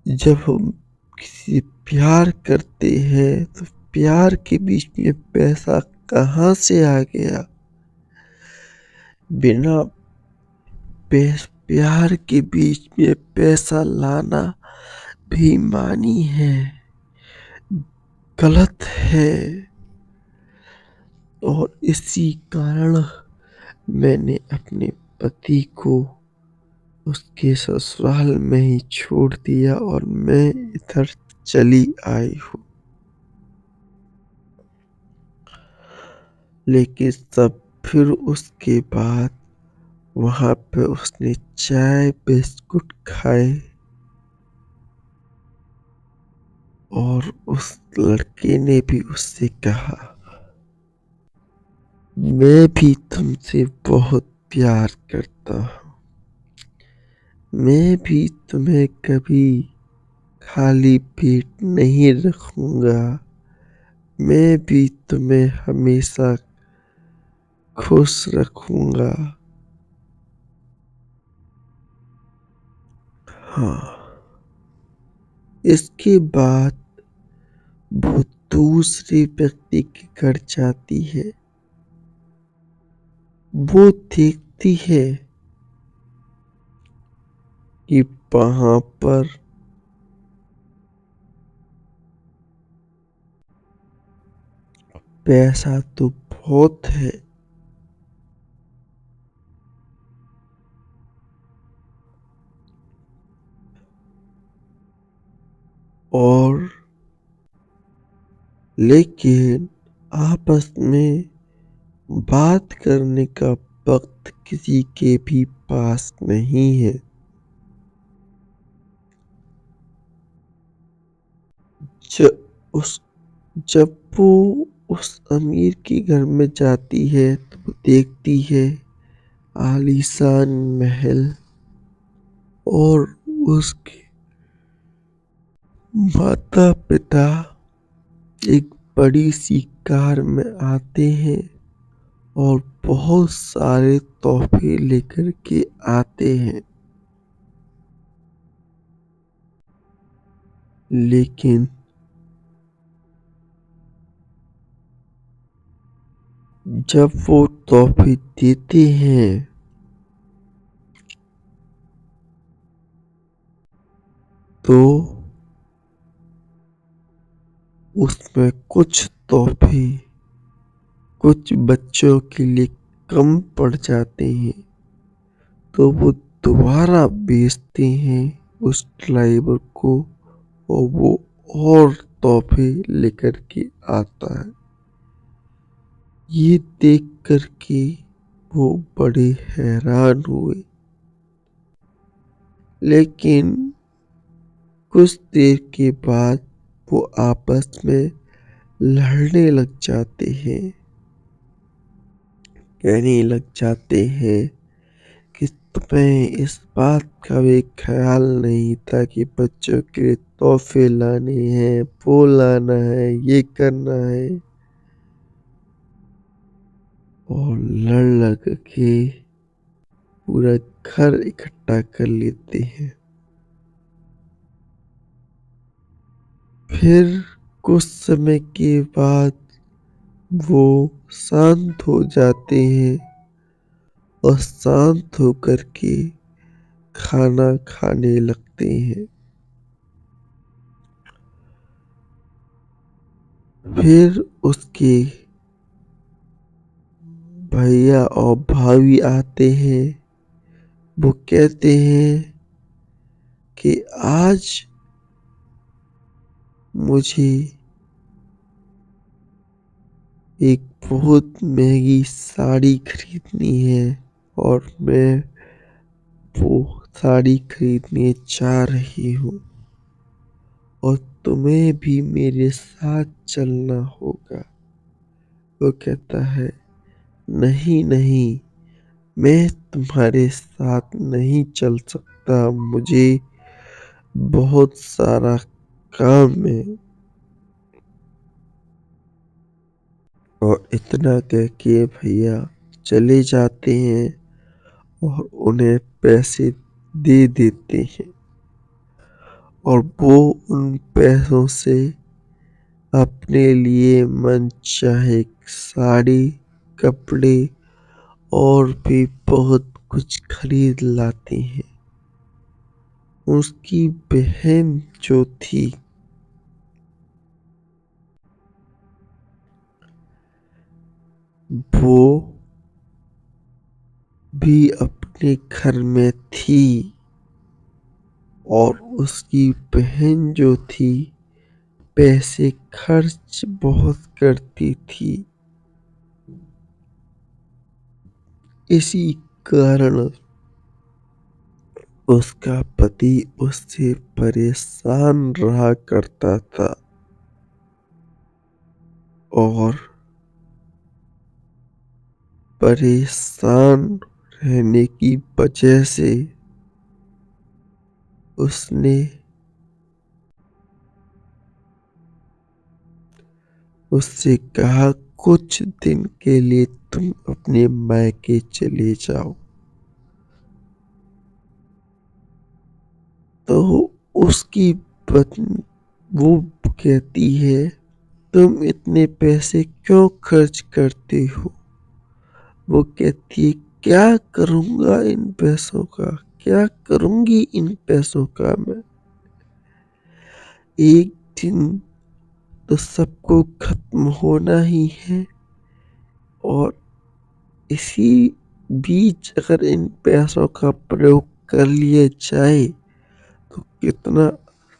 जब हम किसी से प्यार करते हैं तो प्यार के बीच में पैसा कहाँ से आ गया? बिना प्यार के बीच में पैसा लाना बेईमानी है, गलत है। और इसी कारण मैंने अपने पति को उसके ससुराल में ही छोड़ दिया और मैं इधर चली आई हूँ। लेकिन सब फिर उसके बाद वहाँ पे उसने चाय बिस्कुट खाए और उस लड़के ने भी उससे कहा, मैं भी तुमसे बहुत प्यार करता हूँ। मैं भी तुम्हें कभी खाली पेट नहीं रखूंगा। मैं भी तुम्हें हमेशा खुश रखूंगा। हाँ। इसके बाद वो दूसरे व्यक्ति के घर जाती है। वो देखती है कि वहां पर पैसा तो बहुत है, और लेकिन आपस में बात करने का वक्त किसी के भी पास नहीं है। ज, उस जब वो उस अमीर के घर में जाती है तो वो देखती है आलीशान महल और उसके माता पिता एक बड़ी सी कार में आते हैं और बहुत सारे तोहफे लेकर के आते हैं। लेकिन जब वो तोहफे देते हैं तो उसमें कुछ तोहफे कुछ बच्चों के लिए कम पड़ जाते हैं, तो वो दोबारा बेचते हैं उस ड्राइवर को और वो और तोहफे लेकर के आता है। ये देख कर के वो बड़े हैरान हुए। लेकिन कुछ देर के बाद वो आपस में लड़ने लग जाते हैं। कहने लग जाते हैं कि तुम्हें इस बात का भी ख्याल नहीं था कि बच्चों के लिए तोहफे लाने हैं, वो लाना है, ये करना है। और लड़ लड़ के पूरा घर इकट्ठा कर लेते हैं। फिर कुछ समय के बाद वो शांत हो जाते हैं और शांत होकर के खाना खाने लगते हैं। फिर उसके भैया और भाभी आते हैं। वो कहते हैं कि आज मुझे एक बहुत महंगी साड़ी खरीदनी है और मैं वो साड़ी खरीदने जा रही हूँ और तुम्हें भी मेरे साथ चलना होगा। वो कहता है, नहीं नहीं, मैं तुम्हारे साथ नहीं चल सकता, मुझे बहुत सारा काम है। और इतना कह के भैया चले जाते हैं और उन्हें पैसे दे देते हैं और वो उन पैसों से अपने लिए मनचाहे साड़ी, कपड़े और भी बहुत कुछ खरीद लाते हैं। उसकी बहन जो थी वो भी अपने घर में थी और उसकी बहन जो थी पैसे खर्च बहुत करती थी। इसी कारण उसका पति उससे परेशान रहा करता था और परेशान रहने की वजह से उसने उससे कहा, कुछ दिन के लिए तुम अपने मायके चले जाओ। तो उसकी पत्नी वो कहती है, तुम इतने पैसे क्यों खर्च करते हो? वो कहती है, क्या करूंगा इन पैसों का, क्या करूंगी इन पैसों का मैं? एक दिन तो सबको खत्म होना ही है और इसी बीच अगर इन पैसों का प्रयोग कर लिया जाए तो कितना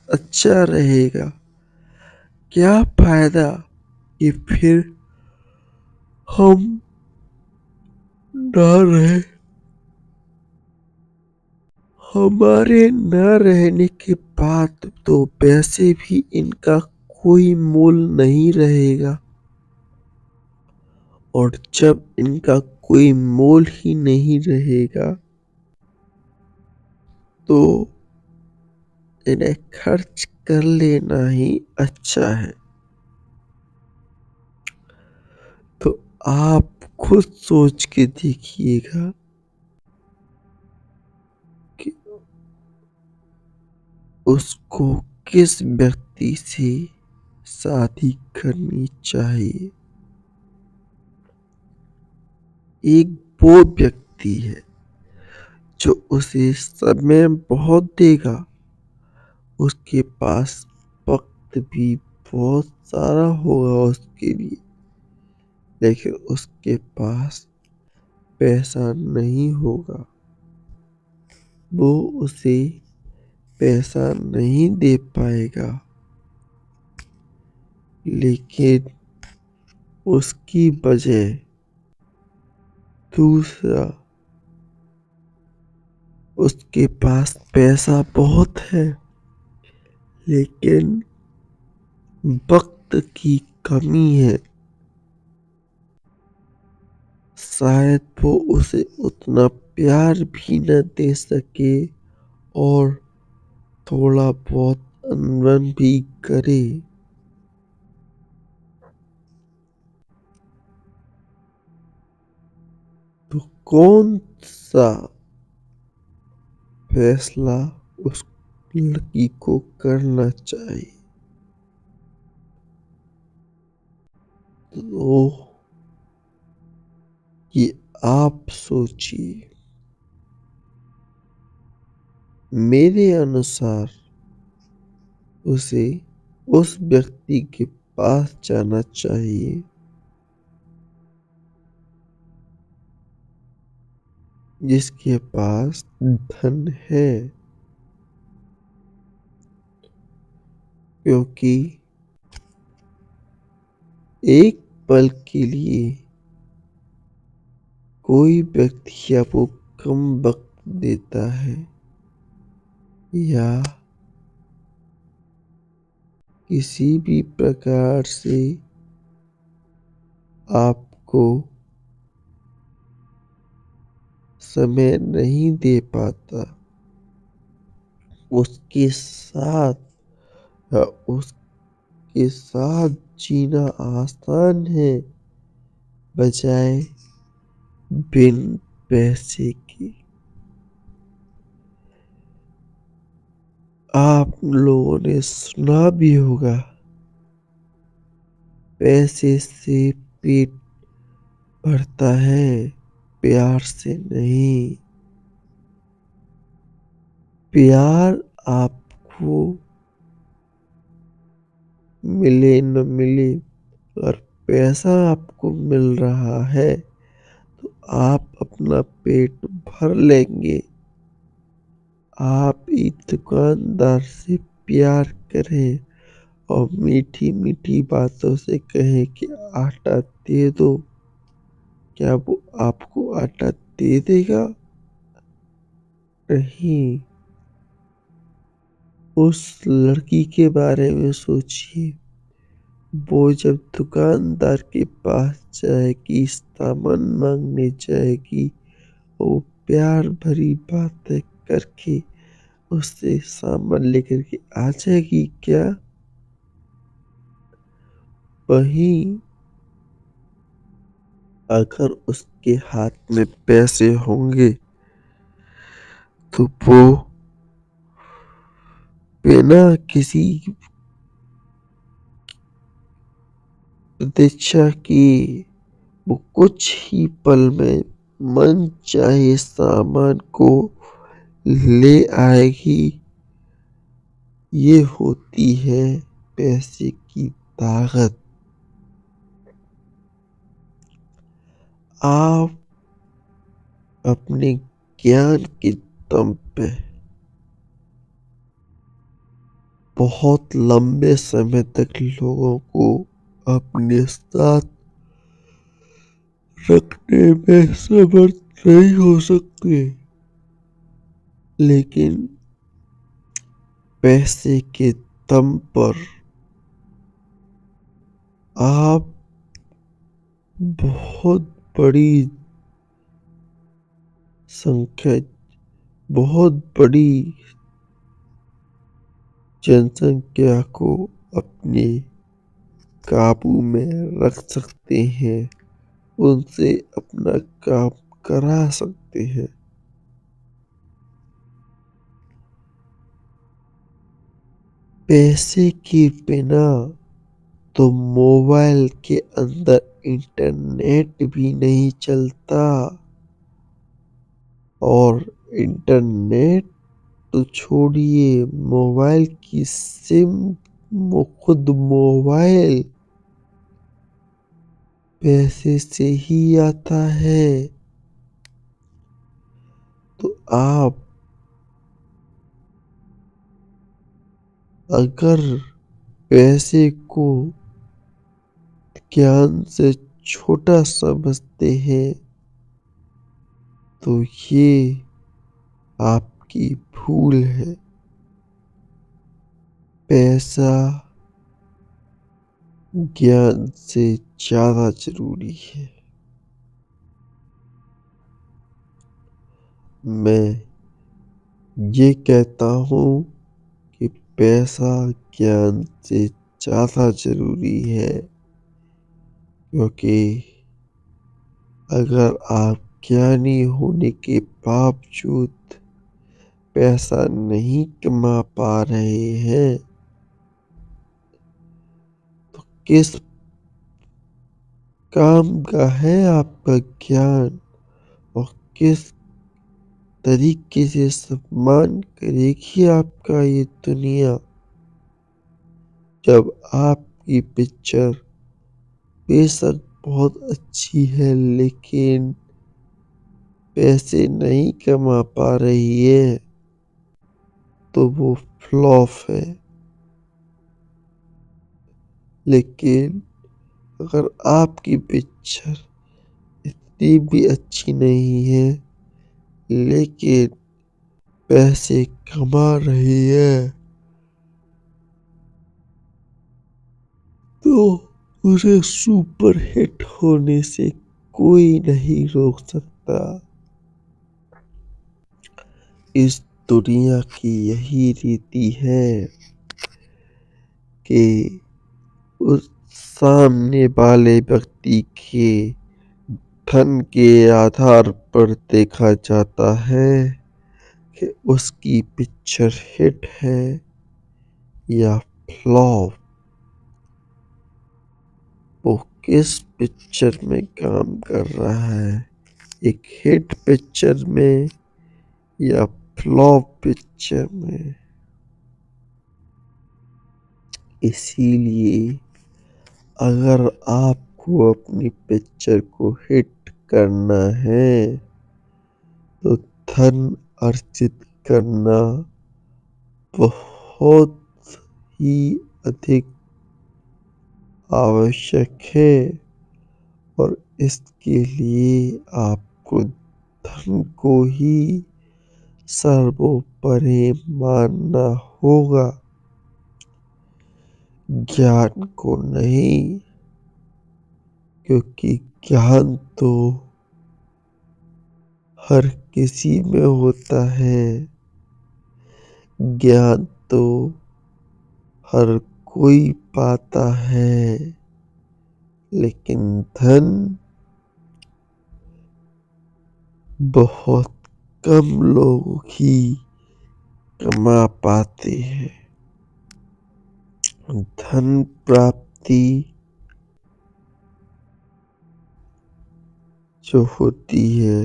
अच्छा रहेगा। क्या फायदा कि फिर हम ना रहे, हमारे न रहने के बाद तो वैसे भी इनका कोई मूल नहीं रहेगा और जब इनका कोई मोल ही नहीं रहेगा तो इन्हें खर्च कर लेना ही अच्छा है। आप खुद सोच के देखिएगा कि उसको किस व्यक्ति से शादी करनी चाहिए। एक वो व्यक्ति है जो उसे समय बहुत देगा, उसके पास वक्त भी बहुत सारा होगा उसके लिए, लेकिन उसके पास पैसा नहीं होगा। वो उसे पैसा नहीं दे पाएगा, लेकिन उसकी बजाय दूसरा उसके पास पैसा बहुत है, लेकिन वक्त की कमी है। शायद वो उसे उतना प्यार भी न दे सके और थोड़ा बहुत अनबन भी करे। तो कौन सा फैसला उस लड़की को करना चाहिए? तो ये आप सोचिए। मेरे अनुसार उसे उस व्यक्ति के पास जाना चाहिए जिसके पास धन है, क्योंकि एक पल के लिए कोई व्यक्ति आपको कम वक्त देता है या किसी भी प्रकार से आपको समय नहीं दे पाता, उसके साथ या उसके साथ जीना आसान है बजाय बिन पैसे के। आप लोगों ने सुना भी होगा, पैसे से पेट भरता है, प्यार से नहीं। प्यार आपको मिले न मिले, अगर पैसा आपको मिल रहा है तो आप अपना पेट भर लेंगे। आप एक दुकानदार से प्यार करें और मीठी मीठी बातों से कहें कि आटा दे दो, क्या वो आपको आटा दे देगा? नहीं। उस लड़की के बारे में सोचिए, वो जब दुकानदार के पास जाएगी, सामान मांगने जाएगी, वो प्यार भरी बातें करके उससे सामान लेकर के आ जाएगी क्या? वहीं अगर उसके हाथ में पैसे होंगे तो वो बिना किसी प्रतीक्षा की वो कुछ ही पल में मन चाहे सामान को ले आएगी। ये होती है पैसे की ताकत। आप अपने ज्ञान के दम पे बहुत लंबे समय तक लोगों को अपने साथ रखने में समर्थ नहीं हो सकते, लेकिन पैसे के दम पर आप बहुत बड़ी संख्या, बहुत बड़ी जनसंख्या को अपने काबू में रख सकते हैं। उनसे अपना काम करा सकते हैं। पैसे के बिना तो मोबाइल के अंदर इंटरनेट भी नहीं चलता, और इंटरनेट तो छोड़िए, मोबाइल की सिम खुद मोबाइल पैसे से ही आता है। तो आप अगर पैसे को ज्ञान से छोटा समझते हैं तो ये आपकी भूल है। पैसा ज्ञान से ज़्यादा ज़रूरी है। मैं ये कहता हूँ कि पैसा ज्ञान से ज़्यादा ज़रूरी है, क्योंकि अगर आप ज्ञानी होने के बावजूद पैसा नहीं कमा पा रहे हैं, तो किस काम का है आपका ज्ञान, और किस तरीके से सम्मान करेगी आपका ये दुनिया, जब आपकी पिक्चर बेशक बहुत अच्छी है लेकिन पैसे नहीं कमा पा रही है, तो वो फ्लॉप है। लेकिन अगर आपकी पिक्चर इतनी भी अच्छी नहीं है लेकिन पैसे कमा रही है, तो उसे सुपर हिट होने से कोई नहीं रोक सकता। इस दुनिया की यही रीति है कि उस सामने वाले व्यक्ति के धन के आधार पर देखा जाता है कि उसकी पिक्चर हिट है या फ्लॉप। वो किस पिक्चर में काम कर रहा है, एक हिट पिक्चर में या फ्लॉप पिक्चर में। इसीलिए अगर आपको अपनी पिक्चर को हिट करना है तो धन अर्जित करना बहुत ही अधिक आवश्यक है, और इसके लिए आपको धन को ही सर्वोपरि मानना होगा, ज्ञान को नहीं। क्योंकि ज्ञान तो हर किसी में होता है, ज्ञान तो हर कोई पाता है, लेकिन धन बहुत कम लोग ही कमा पाते हैं। धन प्राप्ति जो होती है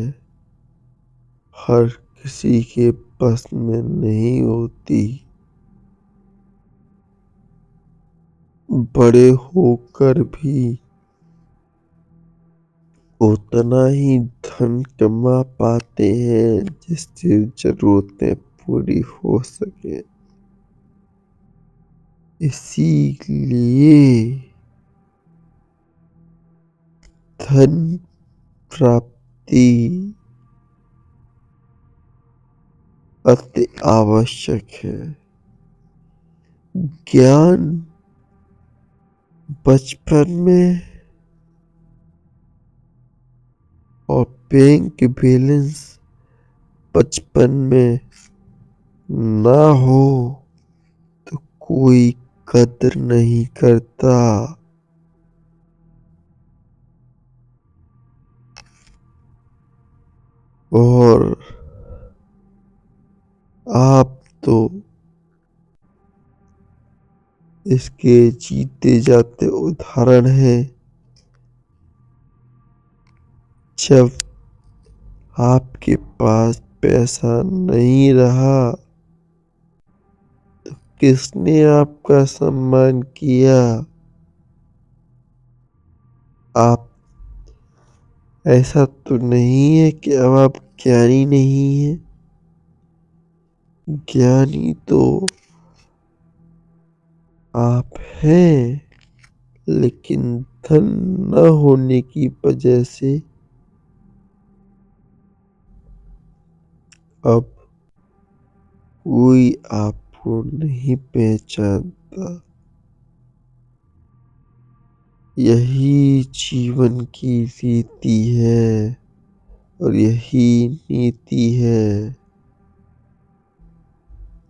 हर किसी के बस में नहीं होती। बड़े होकर भी उतना ही धन कमा पाते हैं जिससे जरूरतें पूरी हो सके। इसीलिए धन प्राप्ति अति आवश्यक है। ज्ञान बचपन में और बैंक बैलेंस बचपन में ना हो तो कोई कदर नहीं करता। और आप तो इसके जीते जाते उदाहरण हैं। जब आपके पास पैसा नहीं रहा, किसने आपका सम्मान किया? आप ऐसा तो नहीं है कि अब आप ज्ञानी नहीं हैं। ज्ञानी तो आप हैं, लेकिन धन न होने की वजह से अब कोई आपको नहीं पहचानता। यही जीवन की रीति है और यही नीति है।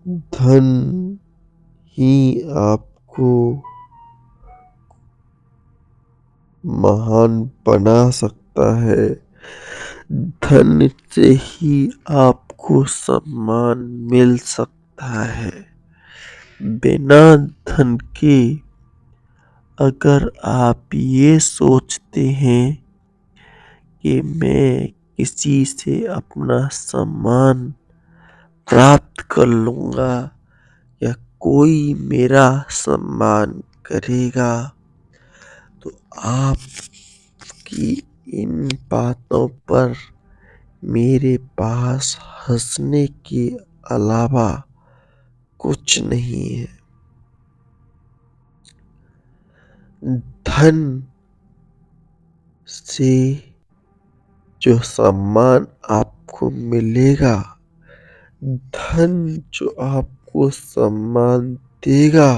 धन ही आपको महान बना सकता है। धन से ही आपको सम्मान मिल सकता है। बिना धन के अगर आप ये सोचते हैं कि मैं किसी से अपना सम्मान प्राप्त कर लूँगा या कोई मेरा सम्मान करेगा, तो आपकी इन बातों पर मेरे पास हँसने के अलावा कुछ नहीं है। धन से जो सम्मान आपको मिलेगा, धन जो आपको सम्मान देगा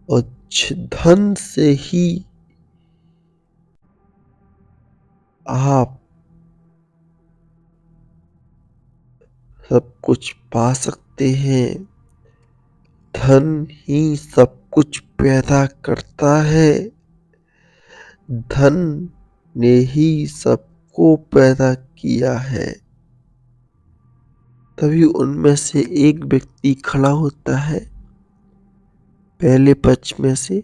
और धन से ही आप सब कुछ पा सकते हैं। धन ही सब कुछ पैदा करता है। धन ने ही सबको पैदा किया है। तभी उनमें से एक व्यक्ति खड़ा होता है पहले पक्ष में से,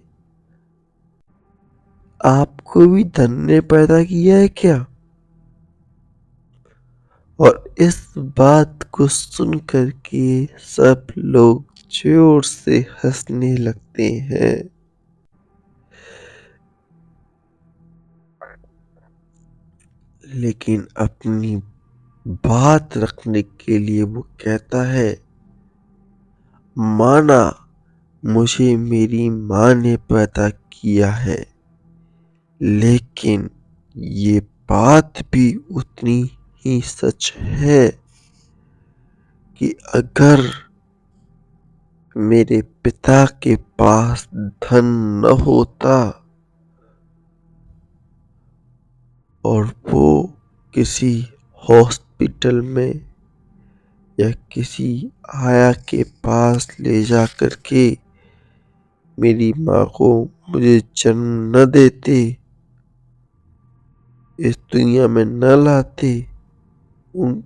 आपको भी धन ने पैदा किया है क्या? और इस बात को सुन कर के सब लोग जोर से हंसने लगते हैं। लेकिन अपनी बात रखने के लिए वो कहता है, माना मुझे मेरी माँ ने पैदा किया है, लेकिन ये बात भी उतनी ही सच है कि अगर मेरे पिता के पास धन न होता और वो किसी हॉस्पिटल में या किसी आया के पास ले जा कर के मेरी माँ को मुझे जन्म न देते, इस दुनिया में न लाते, उन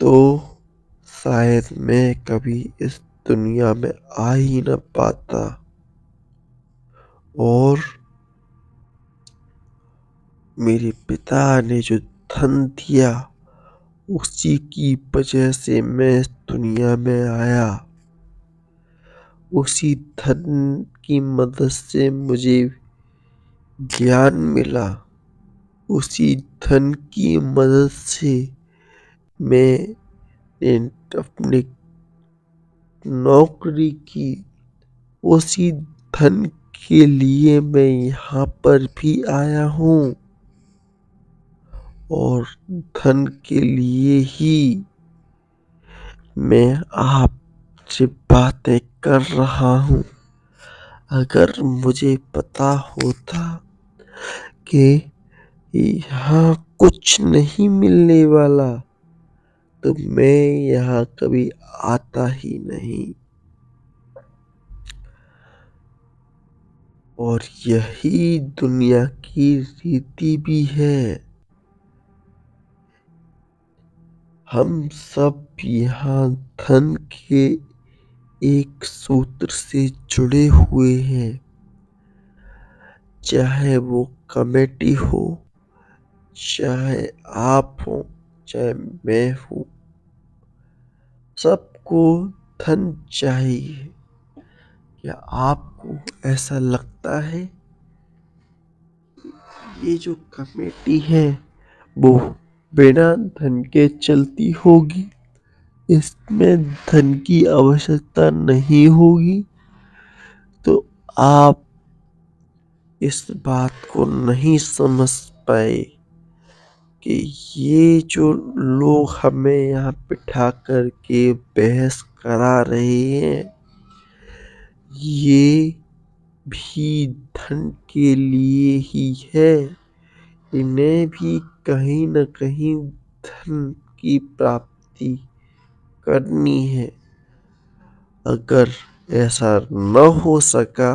तो शायद मैं कभी इस दुनिया में आ ही न पाता। और मेरे पिता ने जो धन दिया, उसी की वजह से मैं इस दुनिया में आया। उसी धन की मदद से मुझे ज्ञान मिला। उसी धन की मदद से मैंने अपनी नौकरी की। उसी धन के लिए मैं यहाँ पर भी आया हूँ और धन के लिए ही मैं आपसे बातें कर रहा हूँ। अगर मुझे पता होता कि यहाँ कुछ नहीं मिलने वाला, तो मैं यहाँ कभी आता ही नहीं। और यही दुनिया की रीति भी है। हम सब यहाँ धन के एक सूत्र से जुड़े हुए हैं, चाहे वो कमेटी हो, चाहे आप हो, चाहे मैं हूँ, सबको धन चाहिए। क्या आपको ऐसा लगता है ये जो कमेटी है वो बिना धन के चलती होगी, इसमें धन की आवश्यकता नहीं होगी? तो आप इस बात को नहीं समझ पाए कि ये जो लोग हमें यहाँ बिठा कर के बहस करा रहे हैं, ये भी धन के लिए ही है। इन्हें भी कहीं न कहीं धन की प्राप्ति करनी है। अगर ऐसा न हो सका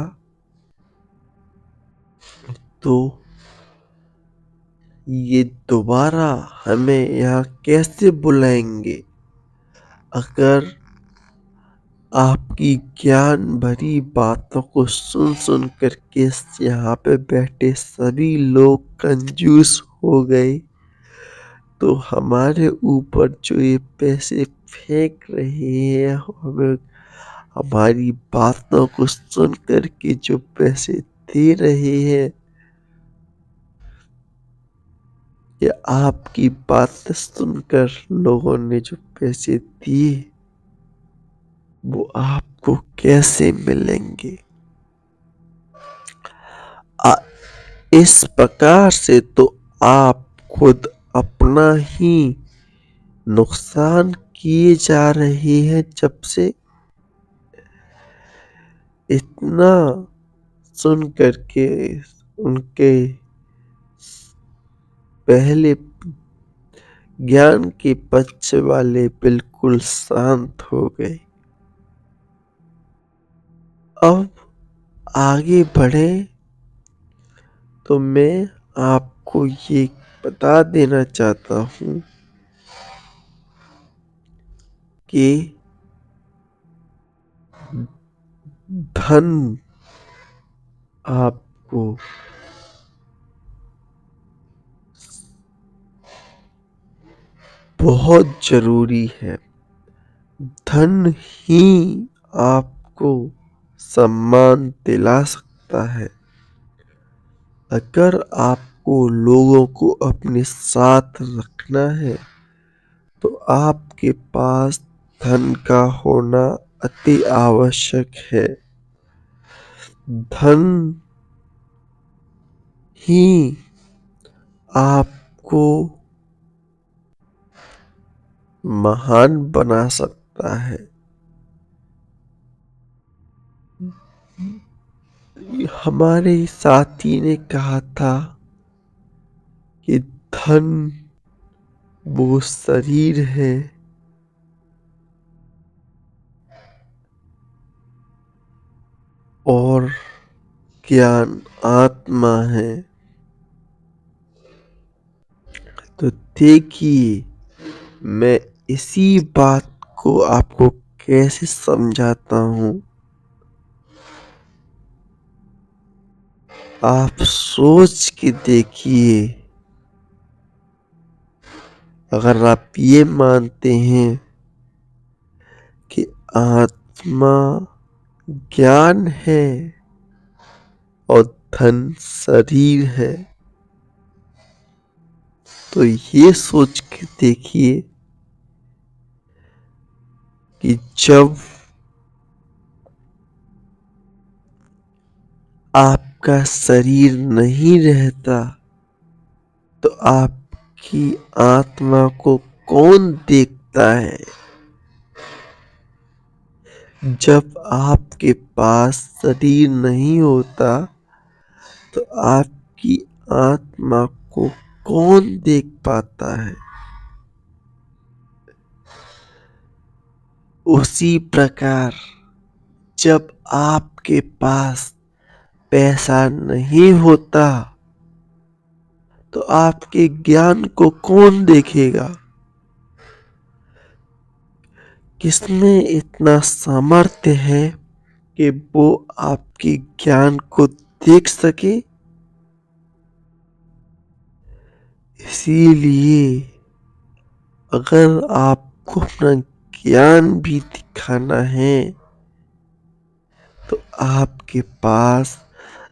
तो ये दोबारा हमें यहाँ कैसे बुलाएंगे? अगर आपकी ज्ञान भरी बातों को सुन सुन करके यहाँ पे बैठे सभी लोग कंजूस हो गए, तो हमारे ऊपर जो ये पैसे फेंक रहे हैं, हमें हमारी बातों को सुन करके जो पैसे दे रहे हैं, या आपकी बात सुनकर लोगों ने जो पैसे दिए वो आपको कैसे मिलेंगे? आ, इस प्रकार से तो आप खुद अपना ही नुकसान किए जा रहे हैं। जब से इतना सुन करके उनके पहले ज्ञान के पक्ष वाले बिल्कुल शांत हो गए। अब आगे बढ़े तो मैं आपको ये बता देना चाहता हूँ कि धन आपको बहुत जरूरी है। धन ही आपको सम्मान दिला सकता है। अगर आपको लोगों को अपने साथ रखना है तो आपके पास धन का होना अति आवश्यक है। धन ही आपको महान बना सकता है। हमारे साथी ने कहा था कि धन वो शरीर है और ज्ञान आत्मा है। तो देखिए, मैं इसी बात को आपको कैसे समझाता हूँ। आप सोच के देखिए, अगर आप ये मानते हैं कि आत्मा ज्ञान है और धन शरीर है, तो ये सोच के देखिए कि जब आपका शरीर नहीं रहता तो आपकी आत्मा को कौन देखता है? जब आपके पास शरीर नहीं होता तो आपकी आत्मा को कौन देख पाता है? उसी प्रकार जब आपके पास पैसा नहीं होता तो आपके ज्ञान को कौन देखेगा? किसमें इतना सामर्थ्य है कि वो आपके ज्ञान को देख सके। इसीलिए अगर आपको अपना ज्ञान भी दिखाना है तो आपके पास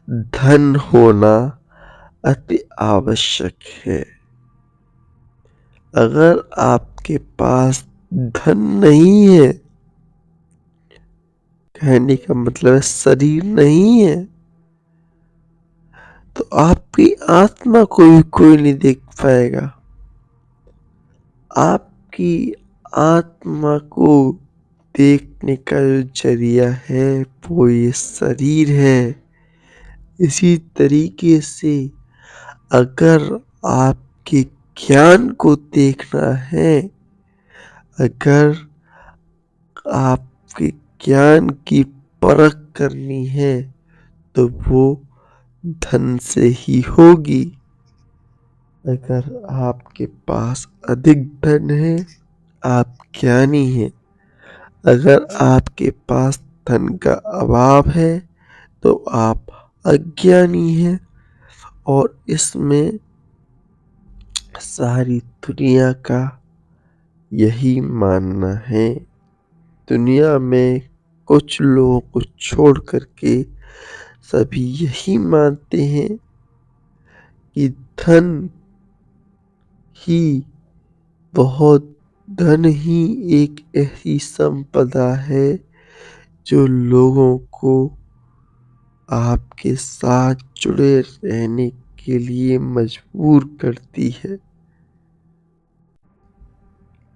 धन होना अति आवश्यक है। अगर आपके पास धन नहीं है, कहने का मतलब है शरीर नहीं है, तो आपकी आत्मा को भी कोई नहीं देख पाएगा। आपकी आत्मा को देखने का जो जरिया है वो ये शरीर है। इसी तरीके से अगर आपके ज्ञान को देखना है, अगर आपके ज्ञान की परख करनी है तो वो धन से ही होगी। अगर आपके पास अधिक धन है, आप ज्ञानी हैं। अगर आपके पास धन का अभाव है तो आप अज्ञानी हैं। और इसमें सारी दुनिया का यही मानना है। दुनिया में कुछ लोगों को छोड़ करके सभी यही मानते हैं कि धन ही बहुत धन ही एक ऐसी संपदा है जो लोगों को आपके साथ जुड़े रहने के लिए मजबूर करती है।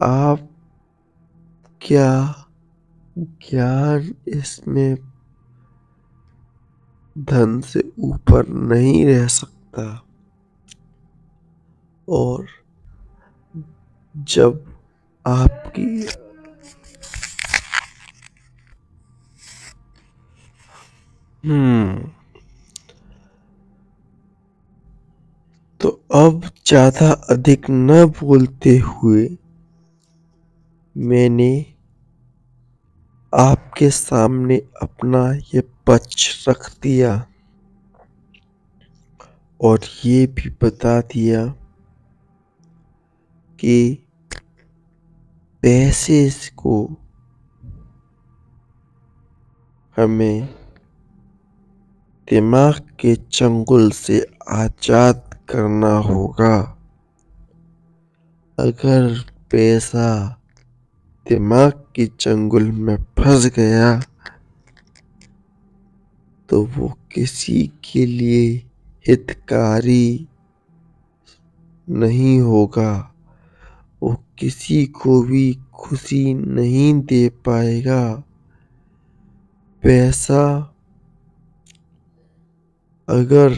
आप क्या ज्ञान इसमें धन से ऊपर नहीं रह सकता। और जब आपकी तो अब ज्यादा अधिक न बोलते हुए मैंने आपके सामने अपना ये पक्ष रख दिया और ये भी बता दिया कि पैसे को हमें दिमाग के चंगुल से आजाद करना होगा। अगर पैसा दिमाग के चंगुल में फंस गया तो वो किसी के लिए हितकारी नहीं होगा। वो किसी को भी खुशी नहीं दे पाएगा। पैसा अगर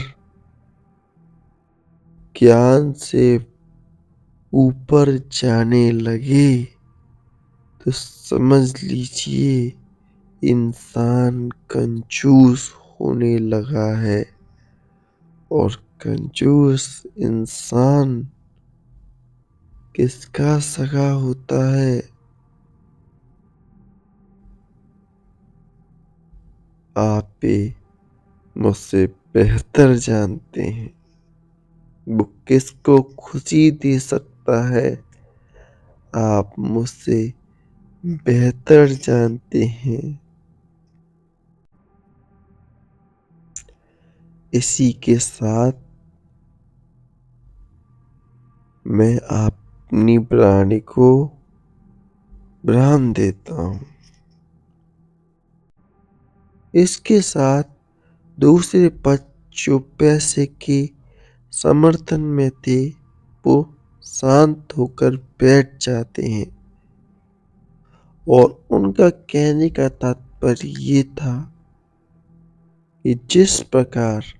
ज्ञान से ऊपर जाने लगे तो समझ लीजिए इंसान कंजूस होने लगा है। और कंजूस इंसान किसका सगा होता है? आप भी मुझसे बेहतर जानते हैं वो किसको खुशी दे सकता है। आप मुझसे बेहतर जानते हैं। इसी के साथ मैं अपनी वाणी को विराम देता हूँ। इसके साथ दूसरे पक्ष जो पैसे के समर्थन में थे वो शांत होकर बैठ जाते हैं और उनका कहने का तात्पर्य ये था कि जिस प्रकार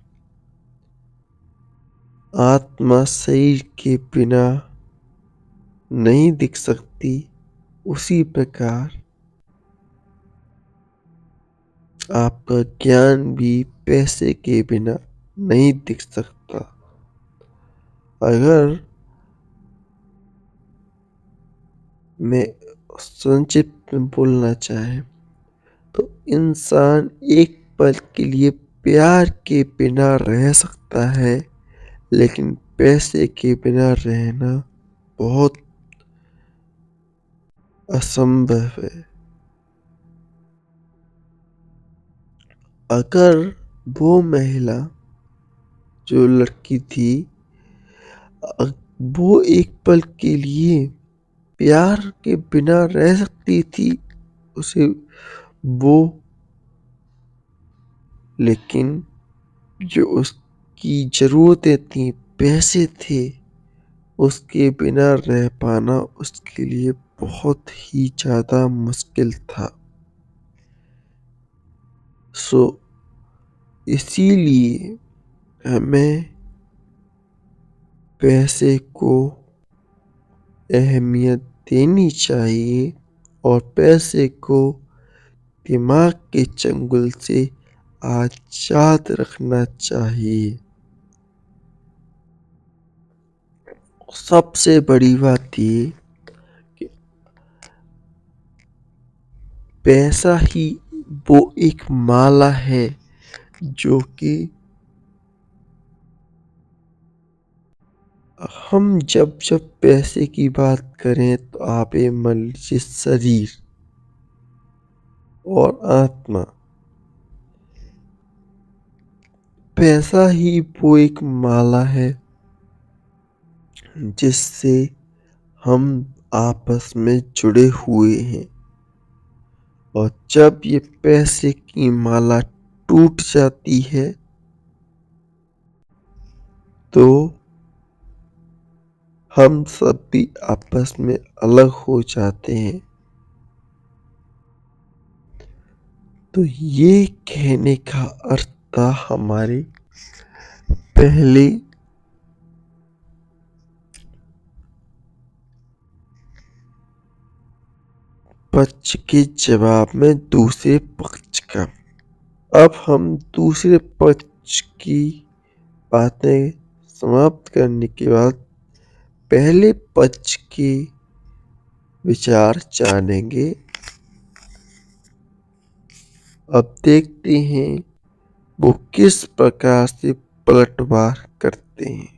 आत्मा शरीर के बिना नहीं दिख सकती, उसी प्रकार आपका ज्ञान भी पैसे के बिना नहीं दिख सकता। अगर मैं संक्षिप्त में बोलना चाहें तो इंसान एक पल के लिए प्यार के बिना रह सकता है, लेकिन पैसे के बिना रहना बहुत असंभव है। अगर वो महिला जो लड़की थी वो एक पल के लिए प्यार के बिना रह सकती थी, उसे वो लेकिन जो उसकी ज़रूरतें थी, पैसे थे, उसके बिना रह पाना उसके लिए बहुत ही ज़्यादा मुश्किल था। सो इसीलिए हमें पैसे को अहमियत देनी चाहिए और पैसे को दिमाग के चंगुल से आज़ाद रखना चाहिए। सबसे बड़ी बात ये कि पैसा ही वो एक माला है जो कि हम जब जब पैसे की बात करें तो आप ये मान लीजिए शरीर और आत्मा, पैसा ही वो एक माला है जिससे हम आपस में जुड़े हुए हैं। और जब ये पैसे की माला टूट जाती है तो हम सब भी आपस में अलग हो जाते हैं। तो ये कहने का अर्थ था हमारे पहले पक्ष के जवाब में दूसरे पक्ष का। अब हम दूसरे पक्ष की बातें समाप्त करने के बाद पहले पक्ष के विचार जानेंगे। अब देखते हैं वो किस प्रकार से पलटवार करते हैं।